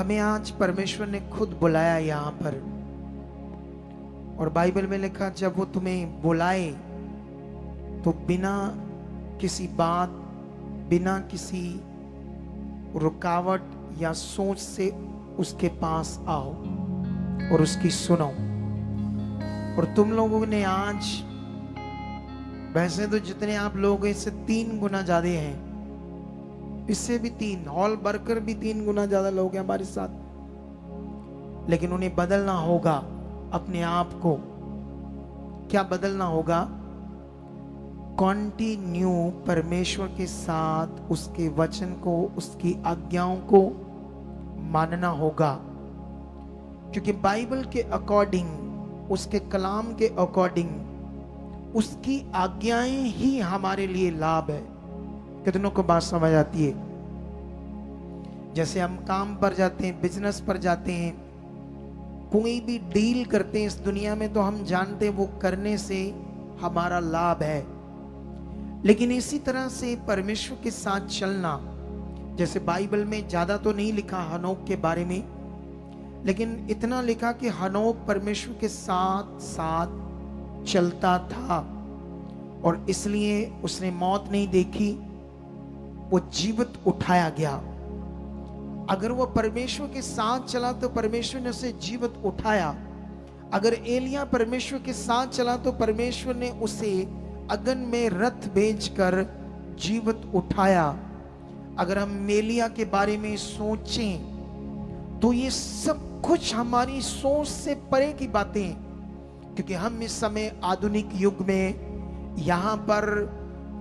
हमें आज परमेश्वर ने खुद बुलाया यहाँ पर, और बाइबल में लिखा जब वो तुम्हें बुलाए तो बिना किसी बात, बिना किसी रुकावट या सोच से उसके पास आओ और उसकी सुनो। और तुम लोगों ने आज, वैसे तो जितने आप लोग हैं इससे 3 गुना ज्यादा हैं, इससे भी 3 हॉल भरकर भी 3 गुना ज्यादा लोग हैं हमारे साथ, लेकिन उन्हें बदलना होगा अपने आप को। क्या बदलना होगा? कॉन्टिन्यू परमेश्वर के साथ उसके वचन को, उसकी आज्ञाओं को मानना होगा, क्योंकि बाइबल के अकॉर्डिंग, उसके कलाम के अकॉर्डिंग उसकी आज्ञाएं ही हमारे लिए लाभ है। कितनों को बात समझ आती है? जैसे हम काम पर जाते हैं, बिजनेस पर जाते हैं, कोई भी डील करते हैं इस दुनिया में, तो हम जानते हैं वो करने से हमारा लाभ है। लेकिन इसी तरह से परमेश्वर के साथ चलना, जैसे बाइबल में ज्यादा तो नहीं लिखा हनोक के बारे में, लेकिन इतना लिखा कि हनोक परमेश्वर के साथ साथ चलता था और इसलिए उसने मौत नहीं देखी, वो जीवित उठाया गया। अगर वो परमेश्वर के साथ चला तो परमेश्वर ने उसे जीवित उठाया। अगर एलिया परमेश्वर के साथ चला तो परमेश्वर ने उसे अगन में रथ भेजकर जीवित उठाया। अगर हम एलिया के बारे में सोचें तो ये सब कुछ हमारी सोच से परे की बातें हैं, क्योंकि हम इस समय आधुनिक युग में यहाँ पर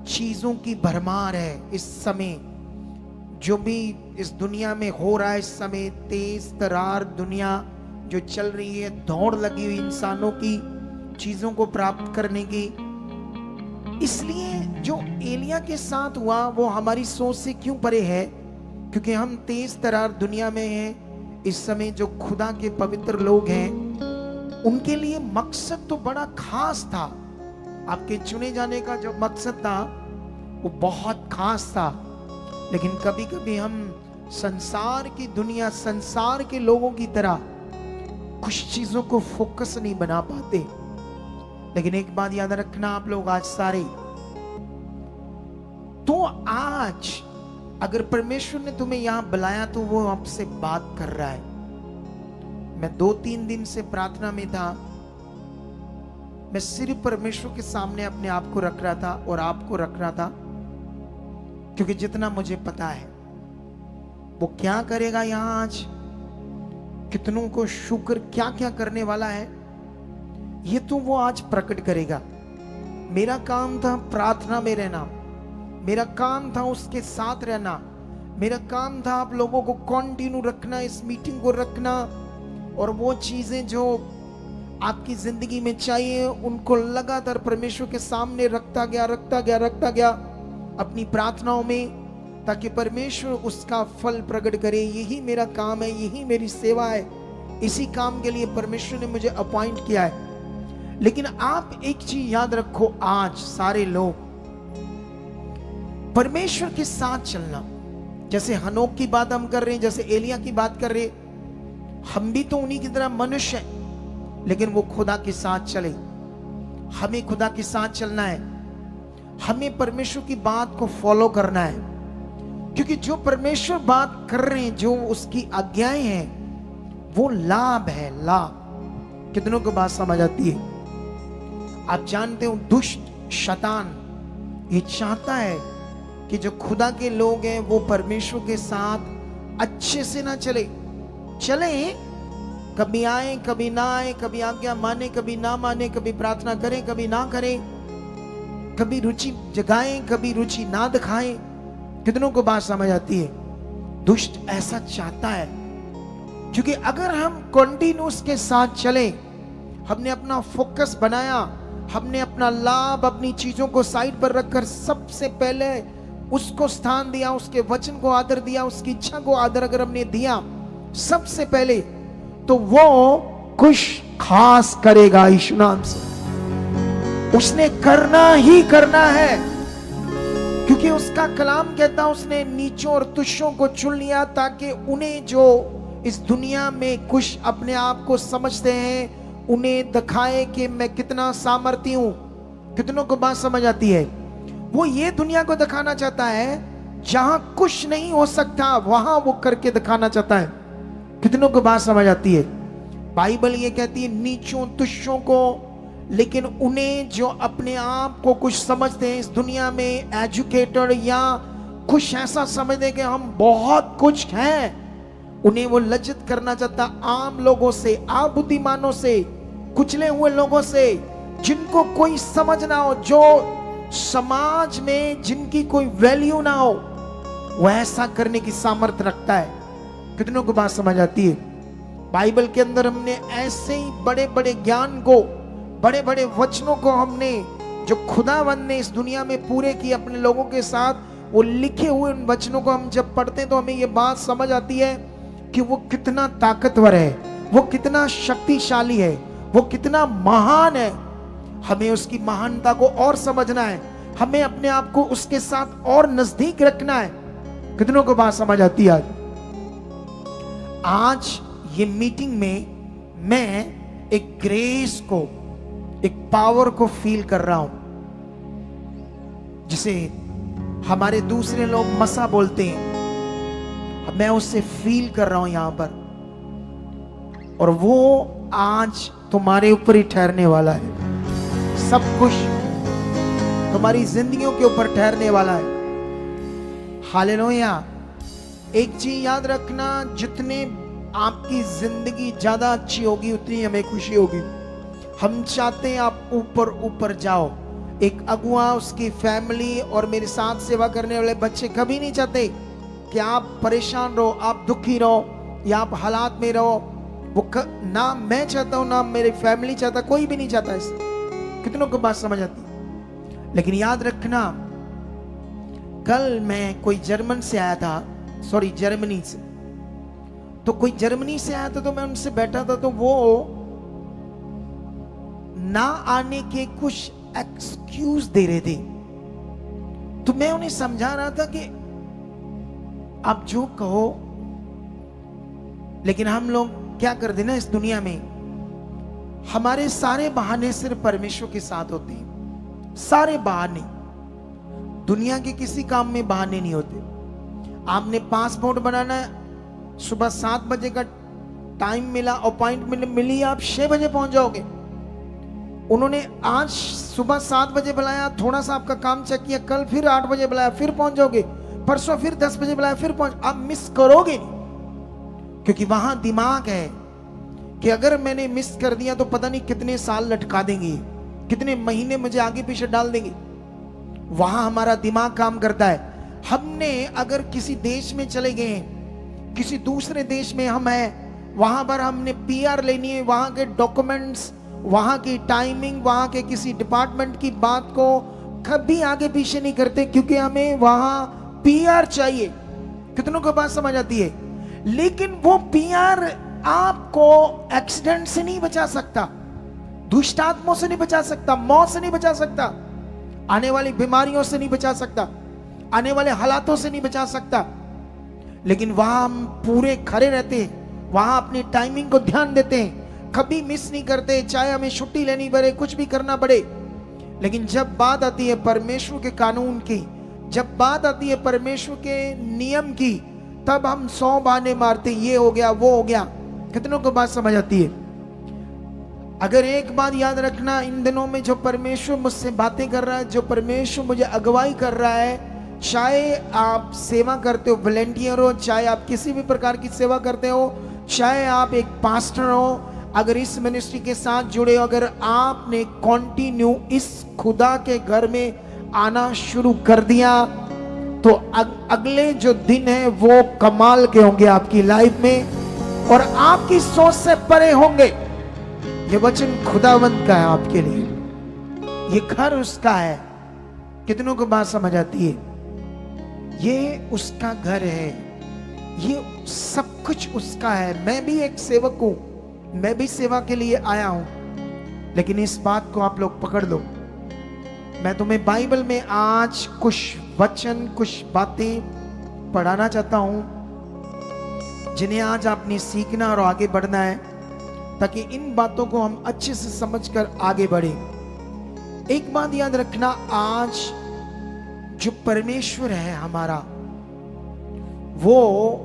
चीजों की भरमार है। इस समय जो भी इस दुनिया में हो रहा है, इस समय तेज तरार दुनिया जो चल रही है, दौड़ लगी हुई इंसानों की चीजों को प्राप्त करने की। इसलिए जो एलिया के साथ हुआ वो हमारी सोच से क्यों परे है? क्योंकि हम तेज तरार दुनिया में हैं। इस समय जो खुदा के पवित्र लोग हैं, उनके लिए मकसद तो बड़ा खास था। आपके चुने जाने का जो मकसद था वो बहुत खास था, लेकिन कभी कभी हम संसार की दुनिया, संसार के लोगों की तरह कुछ चीजों को फोकस नहीं बना पाते। लेकिन एक बात याद रखना आप लोग आज सारे, तो आज अगर परमेश्वर ने तुम्हें यहां बुलाया तो वो आपसे बात कर रहा है। मैं 2-3 दिन से प्रार्थना में था, मैं सिर्फ परमेश्वर के सामने अपने आप को रख रहा था और आपको रख रहा था, क्योंकि जितना मुझे पता है वो क्या करेगा यहाँ आज, कितनों को शुक्र क्या क्या करने वाला है, ये तो वो आज प्रकट करेगा। मेरा काम था प्रार्थना में रहना, मेरा काम था उसके साथ रहना, मेरा काम था आप लोगों को कंटिन्यू रखना, इस मीटिंग को रखना, और वो चीजें जो आपकी जिंदगी में चाहिए उनको लगातार परमेश्वर के सामने रखता गया अपनी प्रार्थनाओं में, ताकि परमेश्वर उसका फल प्रकट करे। यही मेरा काम है, यही मेरी सेवा है, इसी काम के लिए परमेश्वर ने मुझे अपॉइंट किया है। लेकिन आप एक चीज याद रखो, आज सारे लोग परमेश्वर के साथ चलना, जैसे हनोक की बात हम कर रहे हैं, जैसे एलिया की बात कर रहे हैं, हम भी तो उन्हीं की तरह मनुष्य हैं, लेकिन वो खुदा के साथ चले। हमें खुदा के साथ चलना है, हमें परमेश्वर की बात को फॉलो करना है, क्योंकि जो परमेश्वर बात कर रहे हैं, जो उसकी आज्ञाएं हैं, वो लाभ है, लाभ। कितनों को बात समझ आती है? आप जानते हो दुष्ट शैतान ये चाहता है कि जो खुदा के लोग हैं वो परमेश्वर के साथ अच्छे से ना चले, कभी आए कभी ना आए, कभी आज्ञा माने कभी ना माने, कभी प्रार्थना करें कभी ना करें, कभी रुचि जगाएं कभी रुचि ना दिखाएं। कितनों को बात समझ आती है? दुष्ट ऐसा चाहता है, क्योंकि अगर हम कंटिन्यूस के साथ चले, हमने अपना फोकस बनाया, हमने अपना लाभ, अपनी चीजों को साइड पर रखकर सबसे पहले उसको स्थान दिया, उसके वचन को आदर दिया, उसकी इच्छा को आदर अगर हमने दिया सबसे पहले, तो वो कुछ खास करेगा यीशु नाम से। उसने करना ही करना है, क्योंकि उसका कलाम कहता उसने नीचों और तुच्छों को चुन लिया ताकि उन्हें जो इस दुनिया में कुछ अपने आप को समझते हैं, उन्हें दिखाए कि मैं कितना सामर्थ्य हूं। कितनों को बात समझ आती है? वो ये दुनिया को दिखाना चाहता है, जहां कुछ नहीं हो सकता वहां वो करके दिखाना चाहता है। कितनों को बात समझ आती है? बाइबल ये कहती है नीचों तुच्छों को, लेकिन उन्हें जो अपने आप को कुछ समझते हैं इस दुनिया में, एजुकेटेड या कुछ ऐसा समझते कि हम बहुत कुछ हैं, उन्हें वो लज्जित करना चाहता आम लोगों से, अबुद्धिमानों से, कुचले हुए लोगों से, जिनको कोई समझ ना हो, जो समाज में जिनकी कोई वैल्यू ना हो, वह ऐसा करने की सामर्थ्य रखता है। कितनों को बात समझ आती है? बाइबल के अंदर हमने ऐसे ही बड़े बड़े ज्ञान को, बड़े बड़े वचनों को हमने जो खुदावंद ने इस दुनिया में पूरे किए अपने लोगों के साथ, वो लिखे हुए उन वचनों को हम जब पढ़ते हैं तो हमें ये बात समझ आती है कि वो कितना ताकतवर है, वो कितना शक्तिशाली है, वो कितना महान है। हमें उसकी महानता को और समझना है, हमें अपने आप को उसके साथ और नजदीक रखना है। कितनों को बात समझ आती है? आज ये मीटिंग में मैं एक ग्रेस को, एक पावर को फील कर रहा हूं, जिसे हमारे दूसरे लोग मसा बोलते हैं। मैं उससे फील कर रहा हूं यहां पर, और वो आज तुम्हारे ऊपर ही ठहरने वाला है। सब कुछ तुम्हारी जिंदगियों के ऊपर ठहरने वाला है। हालेलुया। एक चीज याद रखना, जितने आपकी जिंदगी ज्यादा अच्छी होगी उतनी हमें खुशी होगी। हम चाहते हैं आप ऊपर ऊपर जाओ। एक अगुआ, उसकी फैमिली और मेरे साथ सेवा करने वाले बच्चे कभी नहीं चाहते कि आप परेशान रहो, आप दुखी रहो या आप हालात में रहो। वो ना मैं चाहता हूं, ना मेरी फैमिली चाहता, कोई भी नहीं चाहता इसे। कितनों को बात समझ आती? लेकिन याद रखना, कल मैं कोई जर्मन से आया था, सॉरी जर्मनी से, तो कोई जर्मनी से आया था, तो मैं उनसे बैठा था, तो वो ना आने के कुछ एक्सक्यूज दे रहे थे। तो मैं उन्हें समझा रहा था कि आप जो कहो, लेकिन हम लोग क्या करते ना इस दुनिया में, हमारे सारे बहाने सिर्फ परमेश्वर के साथ होते हैं। सारे बहाने, दुनिया के किसी काम में बहाने नहीं होते। आपने पासपोर्ट बनाना है, सुबह 7 बजे का टाइम मिला, अपॉइंटमेंट मिली, आप 6 बजे पहुंच जाओगे। उन्होंने आज सुबह 7 बजे बुलाया, थोड़ा सा आपका काम चेक किया, कल फिर 8 बजे बुलाया, फिर पहुंच जाओगे, परसों फिर 10 बजे बुलाया, फिर पहुंच। आप मिस करोगे नहीं, क्योंकि वहां दिमाग है कि अगर मैंने मिस कर दिया तो पता नहीं कितने साल लटका देंगे, कितने महीने मुझे आगे पीछे डाल देंगे। वहां हमारा दिमाग काम करता है। हमने अगर किसी देश में चले गए, किसी दूसरे देश में हम हैं, वहां पर हमने पीआर लेनी है, वहां के डॉक्यूमेंट्स, वहां की टाइमिंग, वहां के किसी डिपार्टमेंट की बात को कभी आगे पीछे नहीं करते, क्योंकि हमें वहां पीआर चाहिए। कितनों को बात समझ आती है? लेकिन वो पीआर आपको एक्सीडेंट से नहीं बचा सकता, दुष्ट आत्माओं से नहीं बचा सकता, मौत से नहीं बचा सकता, आने वाली बीमारियों से नहीं बचा सकता, आने वाले हालातों से नहीं बचा सकता। लेकिन वहां हम पूरे खड़े रहते हैं, वहां अपनी टाइमिंग को ध्यान देते हैं, कभी मिस नहीं करते, चाहे हमें छुट्टी लेनी पड़े, कुछ भी करना पड़े। लेकिन जब बात आती है परमेश्वर के कानून की, जब बात आती है परमेश्वर के नियम की, तब हम 100 बहाने मारते, ये हो गया, वो हो गया। कितनों को बात समझ आती है? अगर एक बात याद रखना, इन दिनों में जो परमेश्वर मुझसे बातें कर रहा है, जो परमेश्वर मुझे अगुवाई कर रहा है, चाहे आप सेवा करते हो, वॉलंटियर हो, चाहे आप किसी भी प्रकार की सेवा करते हो, चाहे आप एक पास्टर हो, अगर इस मिनिस्ट्री के साथ जुड़े हो, अगर आपने कंटिन्यू इस खुदा के घर में आना शुरू कर दिया, तो अगले जो दिन है वो कमाल के होंगे आपकी लाइफ में, और आपकी सोच से परे होंगे। ये वचन खुदावंत का है आपके लिए, ये घर उसका है। कितनों को बात समझ आती है? ये उसका घर है, ये सब कुछ उसका है। मैं भी एक सेवक हूं, मैं भी सेवा के लिए आया हूं, लेकिन इस बात को आप लोग पकड़ लो। मैं तुम्हें बाइबल में आज कुछ वचन, कुछ बातें पढ़ाना चाहता हूं, जिन्हें आज आपने सीखना और आगे बढ़ना है, ताकि इन बातों को हम अच्छे से समझकर आगे बढ़े। एक बात याद रखना, आज जो परमेश्वर है हमारा, वो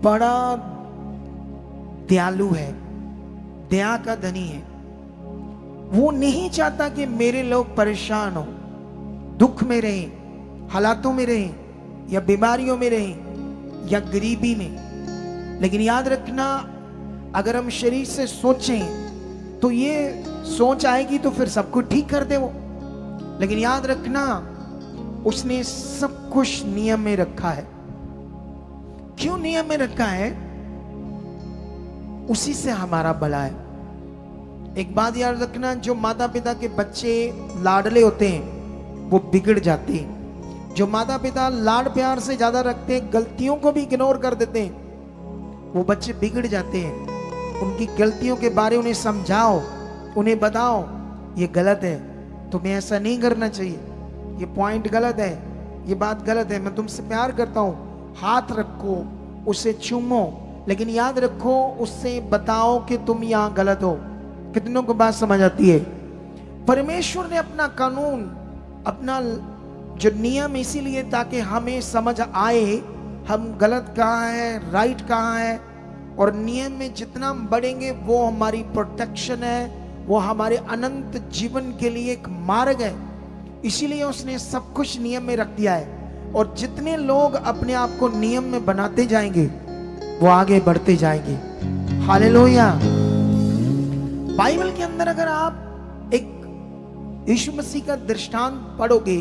बड़ा दयालु है, दया का धनी है। वो नहीं चाहता कि मेरे लोग परेशान हो, दुख में रहें, हालातों में रहें, या बीमारियों में रहें, या गरीबी में। लेकिन याद रखना, अगर हम शरीर से सोचें तो ये सोच आएगी तो फिर सब कुछ ठीक कर दे वो। लेकिन याद रखना, उसने सब कुछ नियम में रखा है। क्यों नियम में रखा है? उसी से हमारा भला है। एक बात याद रखना, जो माता पिता के बच्चे लाडले होते हैं वो बिगड़ जाते हैं। जो माता पिता लाड प्यार से ज्यादा रखते हैं, गलतियों को भी इग्नोर कर देते हैं, वो बच्चे बिगड़ जाते हैं। उनकी गलतियों के बारे उन्हें समझाओ, उन्हें बताओ ये गलत है, तुम्हें ऐसा नहीं करना चाहिए, ये पॉइंट गलत है, ये बात गलत है, मैं तुमसे प्यार करता हूं। हाथ रखो, उसे चूमो, लेकिन याद रखो, उससे बताओ कि तुम यहां गलत हो। कितनों को बात समझ आती है? परमेश्वर ने अपना कानून, अपना जो नियम इसीलिए ताकि हमें समझ आए हम गलत कहाँ है, राइट कहाँ है। और नियम में जितना हम बढ़ेंगे वो हमारी प्रोटेक्शन है, वो हमारे अनंत जीवन के लिए एक मार्ग है। इसीलिए उसने सब कुछ नियम में रख दिया है। और जितने लोग अपने आप को नियम में बनाते जाएंगे वो आगे बढ़ते जाएंगे। हालेलुया। बाइबल के अंदर अगर आप एक यीशु मसीह का दृष्टांत पढ़ोगे,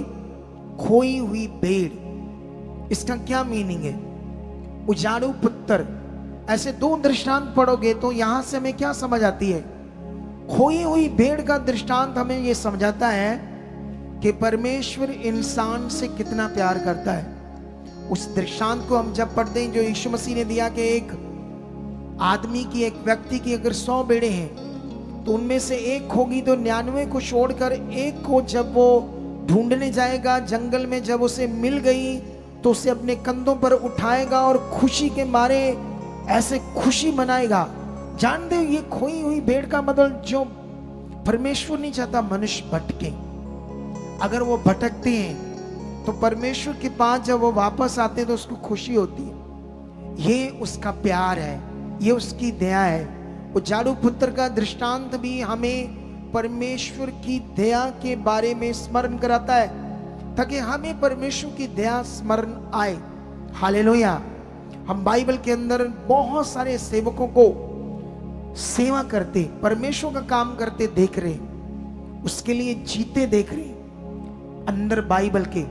खोई हुई भेड़, इसका क्या मीनिंग है? उजाड़ू पुत्र, ऐसे दो दृष्टांत पढ़ोगे तो यहां से हमें क्या समझ आती है? खोई हुई भेड़ का दृष्टांत हमें यह समझाता है कि परमेश्वर इंसान से कितना प्यार करता है। उस दृष्टांत को हम जब पढ़ते हैं जो यीशु मसीह ने दिया कि एक आदमी की, एक व्यक्ति की अगर 100 भेड़ें हैं तो उनमें से एक होगी तो 99 को छोड़कर एक को जब वो ढूंढने जाएगा जंगल में, जब उसे मिल गई तो उसे अपने कंधों पर उठाएगा और खुशी के मारे ऐसे खुशी मनाएगा। जानते हो, ये खोई हुई भेड़ का मतलब, जो परमेश्वर नहीं चाहता मनुष्य भटके। अगर वो भटकते हैं तो परमेश्वर के पास जब वो वापस आते हैं तो उसको खुशी होती है। ये उसका प्यार है, ये उसकी दया है। उजाड़ू पुत्र का दृष्टांत भी हमें परमेश्वर की दया के बारे में स्मरण कराता है, ताकि हमें परमेश्वर की दया स्मरण आए। हालेलुया। हम बाइबल के अंदर बहुत सारे सेवकों को सेवा करते, परमेश्वर का काम करते देख रहे, उसके लिए जीते देख रहे अंदर बाइबल के,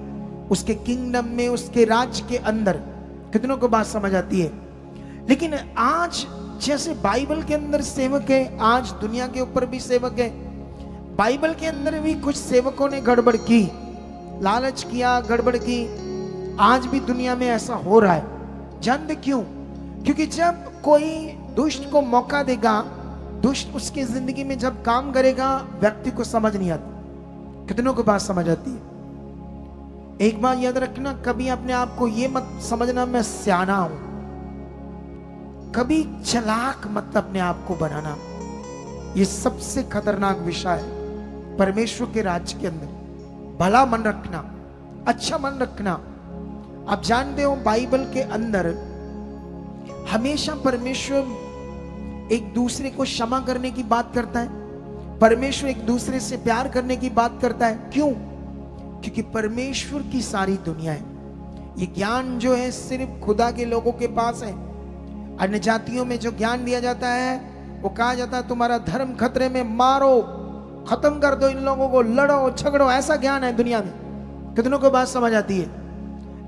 उसके किंगडम में, उसके राज्य के अंदर। कितनों को बात समझ आती है? लेकिन आज जैसे बाइबल के अंदर सेवक है, आज दुनिया के ऊपर भी सेवक है। बाइबल के अंदर भी कुछ सेवकों ने गड़बड़ की, लालच किया, गड़बड़ की। आज भी दुनिया में ऐसा हो रहा है। जानते क्यों? क्योंकि जब कोई दुष्ट को मौका देगा, दुष्ट उसकी जिंदगी में जब काम करेगा, व्यक्ति को समझ नहीं आती। कितनों को बात समझ आती है? एक बात याद रखना, कभी अपने आप को यह मत समझना मैं सियाना हूं, कभी चालाक मत अपने आप को बनाना। यह सबसे खतरनाक विषय है परमेश्वर के राज्य के अंदर। भला मन रखना, अच्छा मन रखना। आप जानते हो, बाइबल के अंदर हमेशा परमेश्वर एक दूसरे को क्षमा करने की बात करता है। परमेश्वर एक दूसरे से प्यार करने की बात करता है। क्यों? क्योंकि परमेश्वर की सारी दुनिया है, ये ज्ञान जो है सिर्फ खुदा के लोगों के पास है। अन्य जातियों में जो ज्ञान दिया जाता है, वो कहा जाता है तुम्हारा धर्म खतरे में, मारो, खत्म कर दो इन लोगों को, लड़ो झगड़ो, ऐसा ज्ञान है दुनिया में। कितनों को बात समझ आती है?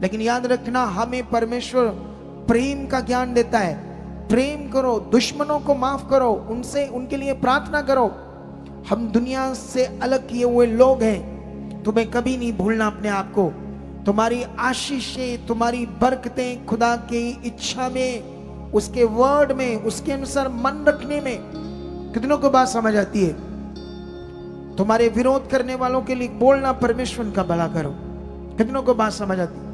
लेकिन याद रखना, हमें परमेश्वर प्रेम का ज्ञान देता है। प्रेम करो, दुश्मनों को माफ करो, उनसे, उनके लिए प्रार्थना करो। हम दुनिया से अलग किए हुए लोग हैं। तुम्हें कभी नहीं भूलना अपने आप को। तुम्हारी आशीषें, तुम्हारी बरकतें खुदा की इच्छा में, उसके वर्ड में, उसके अनुसार मन रखने में। कितनों को बात समझ आती है? तुम्हारे विरोध करने वालों के लिए बोलना, परमेश्वर का भला करो। कितनों को बात समझ आती है?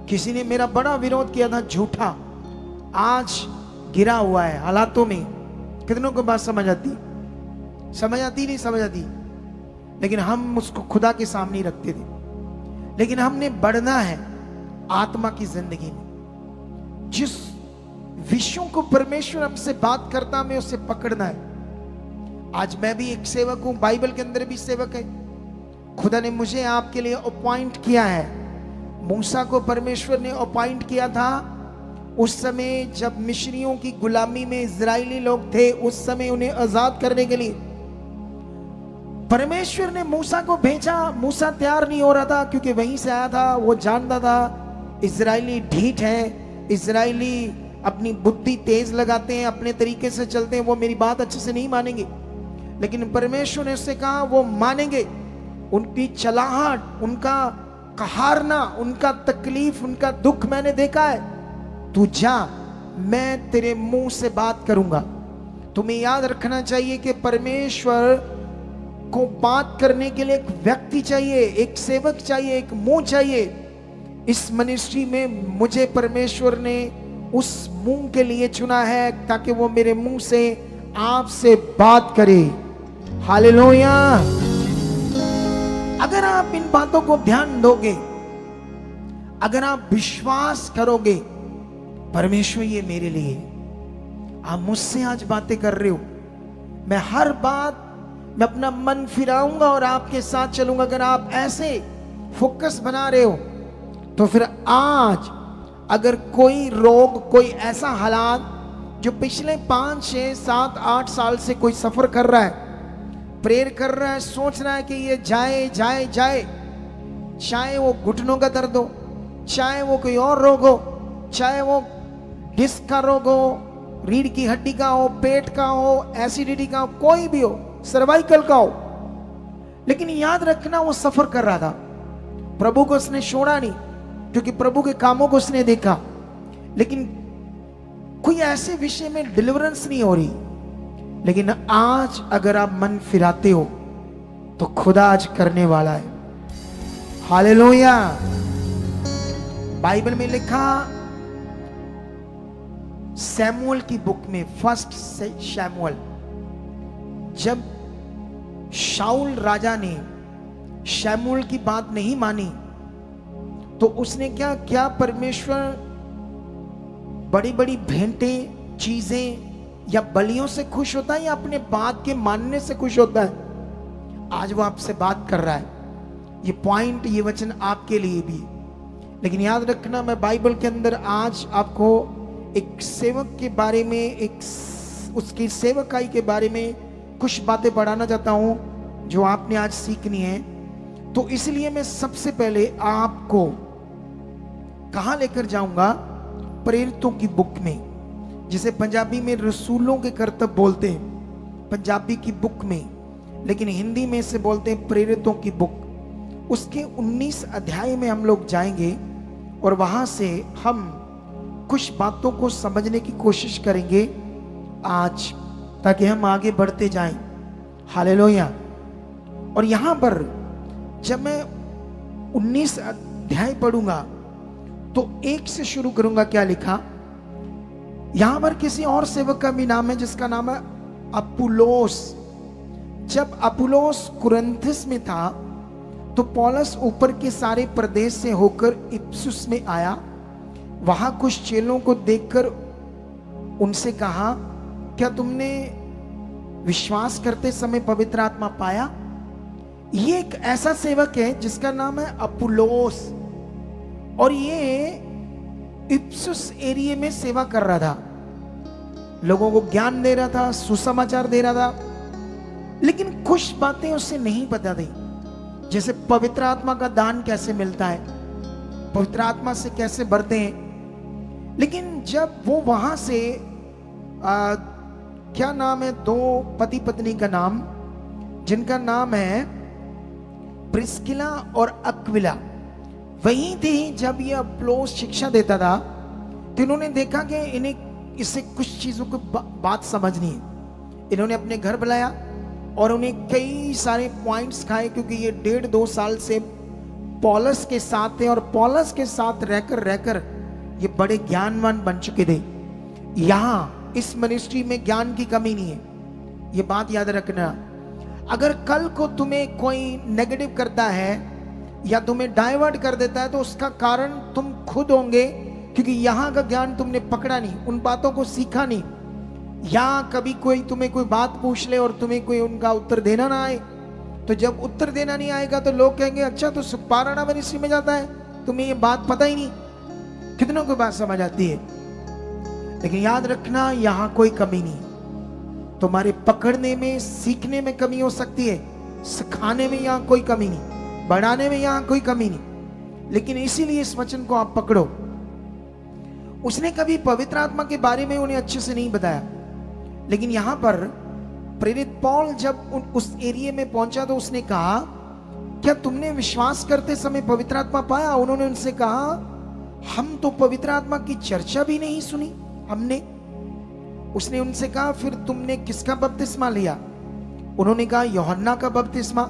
किसी ने मेरा बड़ा विरोध किया था, झूठा, आज गिरा हुआ है हालातों में। कितनों को बात समझ आती? समझ आती नहीं समझ आती? लेकिन हम उसको खुदा के सामने रखते थे। लेकिन हमने बढ़ना है आत्मा की जिंदगी में। जिस विषयों को परमेश्वर हमसे बात करता हमें उसे पकड़ना है। आज मैं भी एक सेवक हूं, बाइबल के अंदर भी सेवक है। खुदा ने मुझे आपके लिए अपॉइंट किया है। मूसा को परमेश्वर ने अपॉइंट किया था उस समय जब मिस्रियों की गुलामी में इजरायली लोग थे, उस समय उन्हें आजाद करने के लिए परमेश्वर ने मूसा को भेजा। मूसा तैयार नहीं हो रहा था क्योंकि वहीं से आया था। वो जानता था इजरायली ढीठ है, इजरायली अपनी बुद्धि तेज लगाते हैं, अपने तरीके से चलते हैं, वो मेरी बात अच्छे से नहीं मानेंगे। लेकिन परमेश्वर ने उससे कहा वो मानेंगे। उनकी चलाहट, उनका कहारना, उनका तकलीफ, उनका दुख मैंने देखा है। तू जा, मैं तेरे मुंह से बात करूंगा। तुम्हें याद रखना चाहिए कि परमेश्वर को बात करने के लिए एक व्यक्ति चाहिए, एक सेवक चाहिए, एक मुंह चाहिए। इस मिनिस्ट्री में मुझे परमेश्वर ने उस मुंह के लिए चुना है ताकि वो मेरे मुंह से आपसे बात करे। हालेलुया। अगर आप इन बातों को ध्यान दोगे, अगर आप विश्वास करोगे परमेश्वर ये मेरे लिए, आप मुझसे आज बातें कर रहे हो, मैं हर बात मैं अपना मन फिराऊंगा और आपके साथ चलूंगा। अगर आप ऐसे फोकस बना रहे हो तो फिर आज अगर कोई रोग, कोई ऐसा हालात जो पिछले 5, 6, 7, 8 साल से कोई सफर कर रहा है, प्रेयर कर रहा है, सोच रहा है कि ये जाए जाए जाए, चाहे वो घुटनों का दर्द हो, चाहे वो कोई और रोग हो, चाहे वो डिस्क का रोग हो, रीढ़ की हड्डी का हो, पेट का हो, एसिडिटी का हो, कोई भी हो, सर्वाइकल का हो, लेकिन याद रखना वो सफर कर रहा था। प्रभु को उसने छोड़ा नहीं क्योंकि प्रभु के कामों को उसने देखा। लेकिन कोई ऐसे विषय में डिलीवरेंस नहीं हो रही। लेकिन आज अगर आप मन फिराते हो तो खुदा आज करने वाला है। हालेलुया। बाइबल में लिखा सैमुअल की बुक में, 1 शैमुअल, जब शाऊल राजा ने शैमुएल की बात नहीं मानी तो उसने क्या क्या, परमेश्वर बड़ी बड़ी भेंटें, चीजें या बलियों से खुश होता है या अपने बात के मानने से खुश होता है? आज वो आपसे बात कर रहा है। ये पॉइंट, ये वचन आपके लिए भी है। लेकिन याद रखना, मैं बाइबल के अंदर आज आपको एक सेवक के बारे में, एक उसकी सेवकाई के बारे में कुछ बातें बढ़ाना चाहता हूं जो आपने आज सीखनी है। तो इसलिए मैं सबसे पहले आपको कहां लेकर जाऊंगा? प्रेरितों की बुक में, जिसे पंजाबी में रसूलों के करतब बोलते हैं, पंजाबी की बुक में, लेकिन हिंदी में से बोलते हैं प्रेरितों की बुक। उसके 19 अध्याय में हम लोग जाएंगे और वहां से हम कुछ बातों को समझने की कोशिश करेंगे आज, ताकि हम आगे बढ़ते जाएं। हालेलुया। और यहां पर जब मैं 19 अध्याय पढ़ूंगा तो 1 से शुरू करूंगा। क्या लिखा यहां पर? किसी और सेवक का भी नाम है जिसका नाम है अपुल्लोस। जब अपुल्लोस कुरिन्थुस में था तो पौलुस ऊपर के सारे प्रदेश से होकर इफिसुस में आया। वहां कुछ चेलों को देखकर उनसे कहा, क्या तुमने विश्वास करते समय पवित्र आत्मा पाया? ये एक ऐसा सेवक है जिसका नाम है अपुल्लोस, और ये इफिसुस एरिया में सेवा कर रहा था, लोगों को ज्ञान दे रहा था, सुसमाचार दे रहा था। लेकिन कुछ बातें उसे नहीं पता थी, जैसे पवित्र आत्मा का दान कैसे मिलता है, पवित्र आत्मा से कैसे भरते हैं। लेकिन जब वो वहां से क्या नाम है, 2 पति पत्नी का नाम, जिनका नाम है प्रिस्किला और अक्विला, वही थी। जब ये अपुल्लोस शिक्षा देता था तो इन्होंने देखा कि इन्हें इससे कुछ चीजों को बात समझनी है। इन्होंने अपने घर बुलाया और उन्हें कई सारे पॉइंट्स खाए, क्योंकि ये 1.5-2 साल से पौलुस के साथ थे और पौलुस के साथ रहकर ये बड़े ज्ञानवान बन चुके थे। यहां इस मिनिस्ट्री में ज्ञान की कमी नहीं है, ये बात याद रखना। अगर कल को तुम्हें कोई नेगेटिव करता है या तुम्हें डाइवर्ट कर देता है तो उसका कारण तुम खुद होंगे, क्योंकि यहां का ज्ञान तुमने पकड़ा नहीं, उन बातों को सीखा नहीं। या कभी कोई तुम्हें कोई बात पूछ ले और तुम्हें कोई उनका उत्तर देना ना आए, तो जब उत्तर देना नहीं आएगा तो लोग कहेंगे अच्छा तो सुपाराणा मिनिस्ट्री में जाता है, तुम्हें ये बात पता ही नहीं। कितनों को बात समझ आती है? लेकिन याद रखना यहां कोई कमी नहीं, तुम्हारे पकड़ने में सीखने में कमी हो सकती है, सिखाने में यहां कोई कमी नहीं, बढ़ाने में यहां कोई कमी नहीं, लेकिन इसीलिए इस वचन को आप पकड़ो। उसने कभी पवित्र आत्मा के बारे में उन्हें अच्छे से नहीं बताया, लेकिन यहां पर प्रेरित पौल जब उस एरिया में पहुंचा तो उसने कहा क्या तुमने विश्वास करते समय पवित्र आत्मा पाया? उन्होंने उनसे कहा हम तो पवित्र आत्मा की चर्चा भी नहीं सुनी हमने। उसने उनसे कहा फिर तुमने किसका बपतिस्मा लिया? उन्होंने कहा यूहन्ना का बपतिस्मा।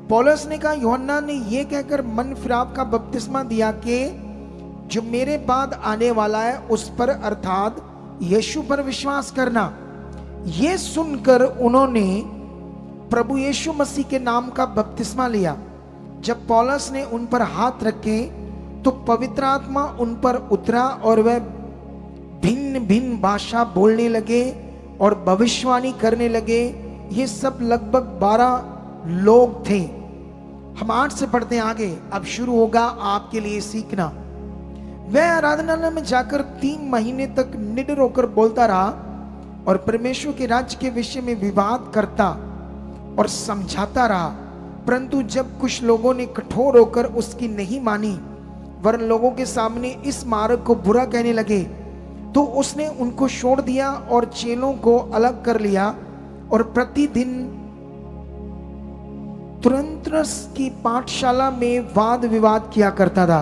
पौलुस ने कहा यूहन्ना ने यह कहकर मन फिराव का बपतिस्मा दिया कि जो मेरे बाद आने वाला है उस पर अर्थात यीशु पर विश्वास करना। यह सुनकर उन्होंने प्रभु यीशु मसीह के नाम का बपतिस्मा लिया। जब पौलुस ने उन पर हाथ रखे तो पवित्र आत्मा उन पर उतरा और वह भिन्न भिन्न भाषा बोलने लगे और भविष्यवाणी करने लगे। ये सब लगभग 12 लोग थे। हम 8 से पढ़ते हैं आगे। अब शुरू होगा आपके लिए सीखना। वह आराधनालय में जाकर 3 महीने तक निडर होकर बोलता रहा और परमेश्वर के राज्य के विषय में विवाद करता और समझाता रहा। परंतु जब कुछ लोगों ने कठोर होकर उसकी नहीं मानी वरन लोगों के सामने इस मार्ग को बुरा कहने लगे तो उसने उनको छोड़ दिया और चेलों को अलग कर लिया और प्रतिदिन तुरंत्रस की पाठशाला में वाद विवाद किया करता था।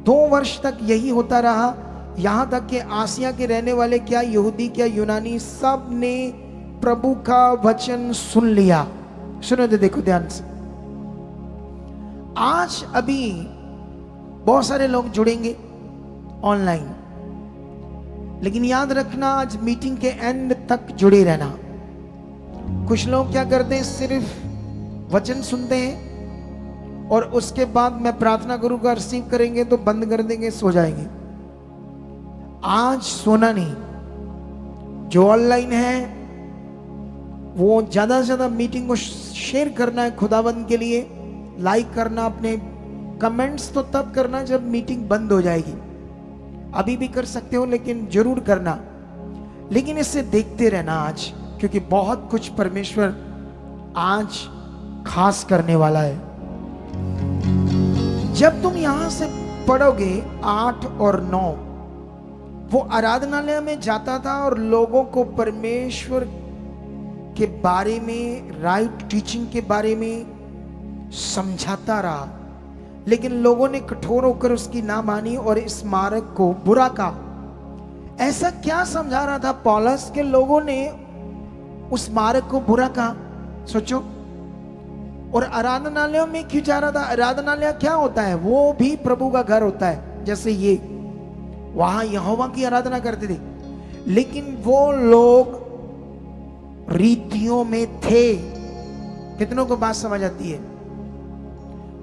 2 वर्ष तक यही होता रहा, यहां तक कि आसिया के रहने वाले क्या यहूदी क्या यूनानी सब ने प्रभु का वचन सुन लिया। सुनो तो देखो ध्यान से। आज अभी बहुत सारे लोग जुड़ेंगे ऑनलाइन, लेकिन याद रखना आज मीटिंग के एंड तक जुड़े रहना। कुछ लोग क्या करते हैं सिर्फ वचन सुनते हैं और उसके बाद मैं प्रार्थना करूंगा रिसीव करेंगे तो बंद कर देंगे सो जाएंगे। आज सोना नहीं। जो ऑनलाइन है वो ज्यादा से ज्यादा मीटिंग को शेयर करना है खुदावंद के लिए, लाइक करना, अपने कमेंट्स तो तब करना जब मीटिंग बंद हो जाएगी। अभी भी कर सकते हो लेकिन जरूर करना। लेकिन इसे देखते रहना आज, क्योंकि बहुत कुछ परमेश्वर आज खास करने वाला है। जब तुम यहां से पढ़ोगे 8 और 9, वो आराधनालय में जाता था और लोगों को परमेश्वर के बारे में, राइट टीचिंग के बारे में समझाता रहा, लेकिन लोगों ने कठोर होकर उसकी ना मानी और इस मार्ग को बुरा कहा। ऐसा क्या समझा रहा था पौलुस के लोगों ने उस मार्ग को बुरा कहा? सोचो। और आराधनालयों में क्यों जा रहा था? आराधनालय क्या होता है? वो भी प्रभु का घर होता है। जैसे ये वहां यहोवा की आराधना करते थे, लेकिन वो लोग रीतियों में थे। कितनों को बात समझ आती है?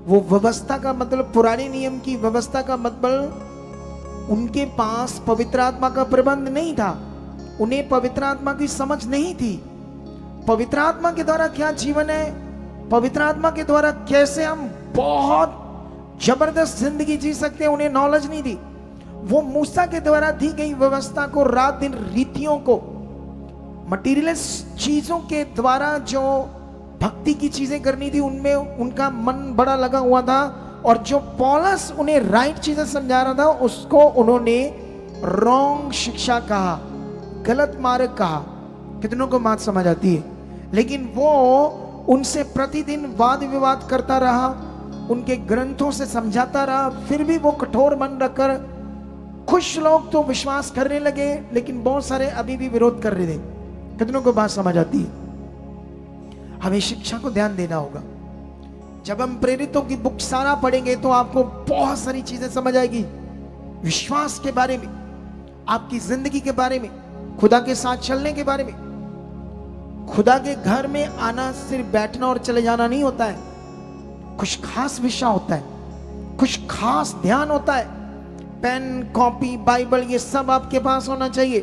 वो व्यवस्था का मतलब, पुराने नियम की व्यवस्था का मतलब उनके पास पवित्र आत्मा का प्रबंध नहीं था। उन्हें पवित्र आत्मा की समझ नहीं थी। पवित्र आत्मा के द्वारा क्या जीवन है, पवित्र आत्मा के द्वारा कैसे हम बहुत जबरदस्त जिंदगी जी सकते हैं, उन्हें नॉलेज नहीं थी। वो मूसा के द्वारा दी गई व्यवस्था को, रात दिन रीतियों को, मटीरियलिस्ट चीजों के द्वारा जो भक्ति की चीजें करनी थी, उनमें उनका मन बड़ा लगा हुआ था। और जो पौलुस उन्हें राइट चीजें समझा रहा था उसको उन्होंने रॉन्ग शिक्षा कहा, गलत मार्ग कहा। कितनों को बात समझ आती है? लेकिन वो उनसे प्रतिदिन वाद विवाद करता रहा, उनके ग्रंथों से समझाता रहा, फिर भी वो कठोर मन रखकर कुछ लोग तो विश्वास करने लगे, लेकिन बहुत सारे अभी भी विरोध कर रहे थे। कितनों को बात समझ आती है? हमें शिक्षा को ध्यान देना होगा। जब हम प्रेरितों की बुक सारा पढ़ेंगे तो आपको बहुत सारी चीजें समझ आएगी विश्वास के बारे में। आपकी जिंदगी के बारे में, खुदा के साथ चलने के बारे में। खुदा के घर में आना सिर्फ बैठना और चले जाना नहीं होता है, कुछ खास विषय होता है, कुछ खास ध्यान होता है। पेन, कॉपी, बाइबल ये सब आपके पास होना चाहिए।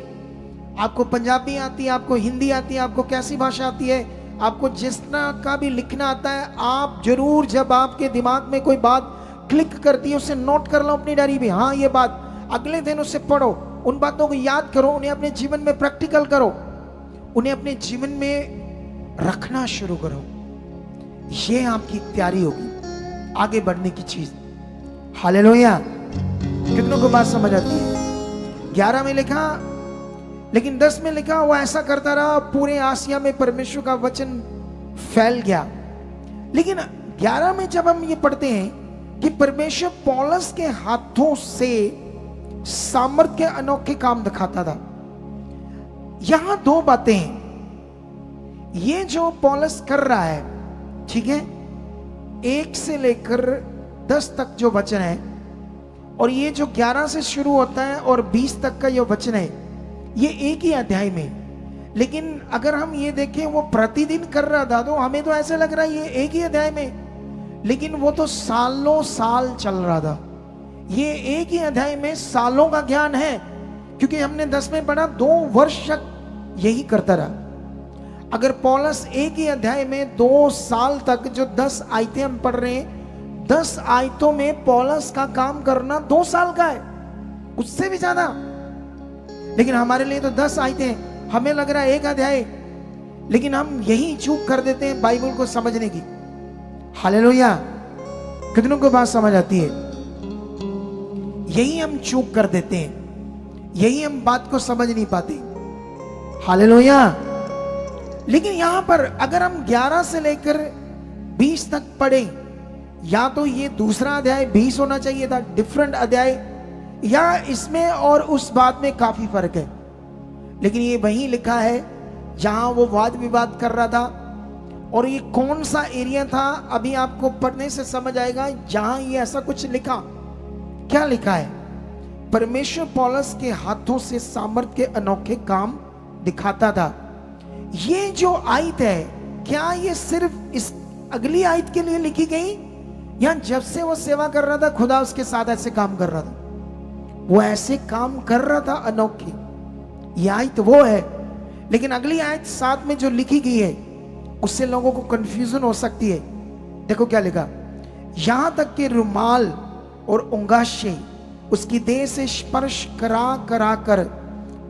आपको पंजाबी आती है, आपको हिंदी आती है, आपको कैसी भाषा आती है, आपको जिस तरह का भी लिखना आता है, आप जरूर जब आपके दिमाग में कोई बात क्लिक करती है उसे नोट कर लो अपनी डायरी में। हाँ, ये बात, अगले दिन उसे पढ़ो, उन बातों को याद करो, उन्हें अपने जीवन में प्रैक्टिकल करो, उन्हें अपने जीवन में रखना शुरू करो। ये आपकी तैयारी होगी आगे बढ़ने की चीज। हालेलुया। कितनों को बात समझ आती है? 11 में लिखा, लेकिन 10 में लिखा, वो ऐसा करता रहा, पूरे आसिया में परमेश्वर का वचन फैल गया। लेकिन 11 में जब हम ये पढ़ते हैं कि परमेश्वर पौलुस के हाथों से सामर्थ के अनोखे काम दिखाता था, यहां दो बातें हैं। ये जो पौलुस कर रहा है, ठीक है, 1 से लेकर 10 तक जो वचन है, और ये जो 11 से शुरू होता है और 20 तक का ये वचन है, ये एक ही अध्याय में। लेकिन अगर हम ये देखें, वो प्रतिदिन कर रहा था तो हमें तो ऐसे लग रहा है ये एक ही अध्याय में, लेकिन वो तो सालों साल चल रहा था। ये एक ही अध्याय में सालों का ज्ञान है, क्योंकि हमने 10 में पढ़ा 2 वर्ष तक यही करता रहा। अगर पौलुस एक ही अध्याय में 2 साल तक, जो 10 आयतें हम पढ़ रहे हैं, 10 आयतों में पौलुस का काम करना 2 साल का है, उससे भी ज्यादा। लेकिन हमारे लिए तो 10 आयतें, हमें लग रहा है एक अध्याय, लेकिन हम यही चूक कर देते हैं बाइबल को समझने की। हालेलुया। कितनों को बात समझ आती है? यही हम चूक कर देते हैं, यही हम बात को समझ नहीं पाते। हालेलुया। लेकिन यहां पर अगर हम 11 से लेकर 20 तक पढ़े, या तो ये दूसरा अध्याय 20 होना चाहिए था, डिफरेंट अध्याय, या इसमें और उस बात में काफी फर्क है। लेकिन ये वहीं लिखा है जहां वो वाद विवाद कर रहा था। और ये कौन सा एरिया था, अभी आपको पढ़ने से समझ आएगा, जहां ये ऐसा कुछ लिखा। क्या लिखा है? परमेश्वर पौलुस के हाथों से सामर्थ के अनोखे काम दिखाता था। ये जो आयत है, क्या ये सिर्फ इस अगली आयत के लिए लिखी गई, या जब से वो सेवा कर रहा था खुदा उसके साथ ऐसे काम कर रहा था? वो ऐसे काम कर रहा था अनोखे। ये आयत वो है, लेकिन अगली आयत 7 में जो लिखी गई है उससे लोगों को कंफ्यूजन हो सकती है। देखो क्या लिखा, यहां तक कि रुमाल और अंगाशे उसकी देह से स्पर्श करा करा कर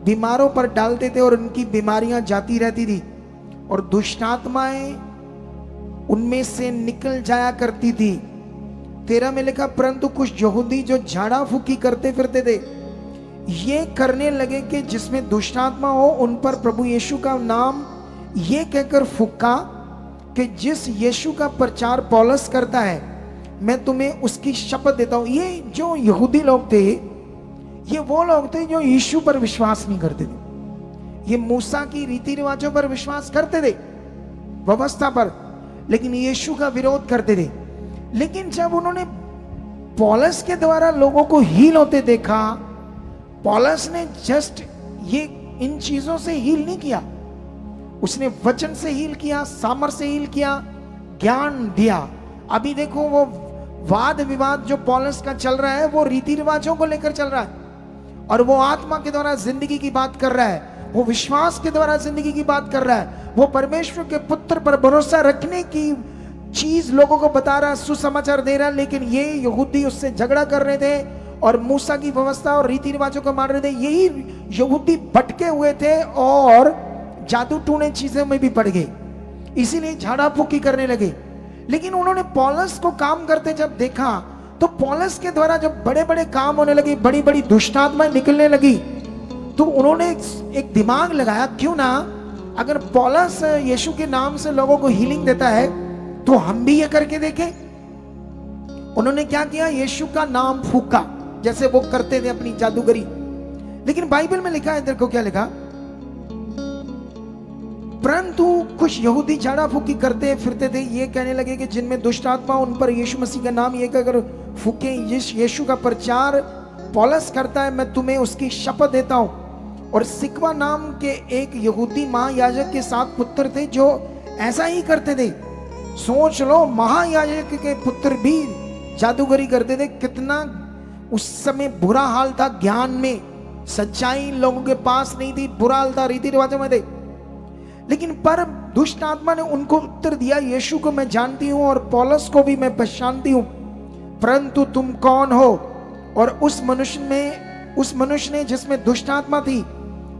बीमारों पर डालते थे, और उनकी बीमारियां जाती रहती थी, और दुष्ट आत्माएं उनमें से निकल जाया करती थी। 13 में लिखा, परंतु कुछ यहूदी जो झाड़ा फूकी करते फिरते थे, ये करने लगे कि जिसमें दुष्ट आत्मा हो उन पर प्रभु यीशु का नाम ये कहकर फूका कि जिस यीशु का प्रचार पौलुस करता है, मैं तुम्हें उसकी शपथ देता हूं। ये जो यहूदी लोग थे, ये वो लोग थे जो यीशु पर विश्वास नहीं करते थे। ये मूसा की रीति रिवाजों पर विश्वास करते थे, व्यवस्था पर, लेकिन यीशु का विरोध करते थे। लेकिन जब उन्होंने पौलुस के द्वारा लोगों को हील होते देखा, पौलुस ने जस्ट ये इन चीजों से हील नहीं किया, उसने वचन से हील किया, सामर्थ्य से हील किया, ज्ञान दिया। अभी देखो वो वाद विवाद जो पौलुस का चल रहा है, वो रीति रिवाजों को लेकर चल रहा है, और वो आत्मा के द्वारा जिंदगी की बात कर रहा है, वो विश्वास के द्वारा जिंदगी की बात कर रहा है, वो परमेश्वर के पुत्र पर भरोसा रखने की चीज लोगों को बता रहा है, सुसमाचार दे रहा है। लेकिन ये यहूदी उससे झगड़ा कर रहे थे और मूसा की व्यवस्था और रीति रिवाजों को मान रहे थे। यही यहूदी भटके हुए थे और जादू टूने चीजों में भी पड़ गए, इसीलिए झाड़ा फूकी करने लगे। लेकिन उन्होंने पौलुस को काम करते जब देखा, तो पौलुस के द्वारा जब बड़े बड़े काम होने लगे, बड़ी बड़ी दुष्ट आत्माएं निकलने लगी, तो उन्होंने एक दिमाग लगाया, क्यों ना अगर पौलुस यीशु के नाम से लोगों को हीलिंग देता है तो हम भी ये करके देखें। उन्होंने क्या किया, यीशु का नाम फूका, जैसे वो करते थे अपनी जादूगरी। लेकिन बाइबल में लिखा है, देखो क्या लिखा, परंतु कुछ यहूदी झाड़ा फूकी करते फिरते थे, ये कहने लगे कि जिनमें दुष्ट आत्मा उन पर यीशु मसीह का नाम ये कहकर फूके, यीशु का प्रचार पौलुस करता है, मैं तुम्हें उसकी शपथ देता हूं। और सिकवा नाम के एक यहूदी महायाजक के 7 पुत्र थे जो ऐसा ही करते थे। सोच लो, महायाजक के पुत्र भी जादूगरी करते थे। कितना उस समय बुरा हाल था, ज्ञान में सच्चाई लोगों के पास नहीं थी, बुरा हाल था, रीति रिवाजों में थे। लेकिन पर दुष्ट आत्मा ने उनको उत्तर दिया, यीशु को मैं जानती हूं और पौलुस को भी मैं पहचानती हूं, परंतु तुम कौन हो? और उस मनुष्य ने जिसमें दुष्ट आत्मा थी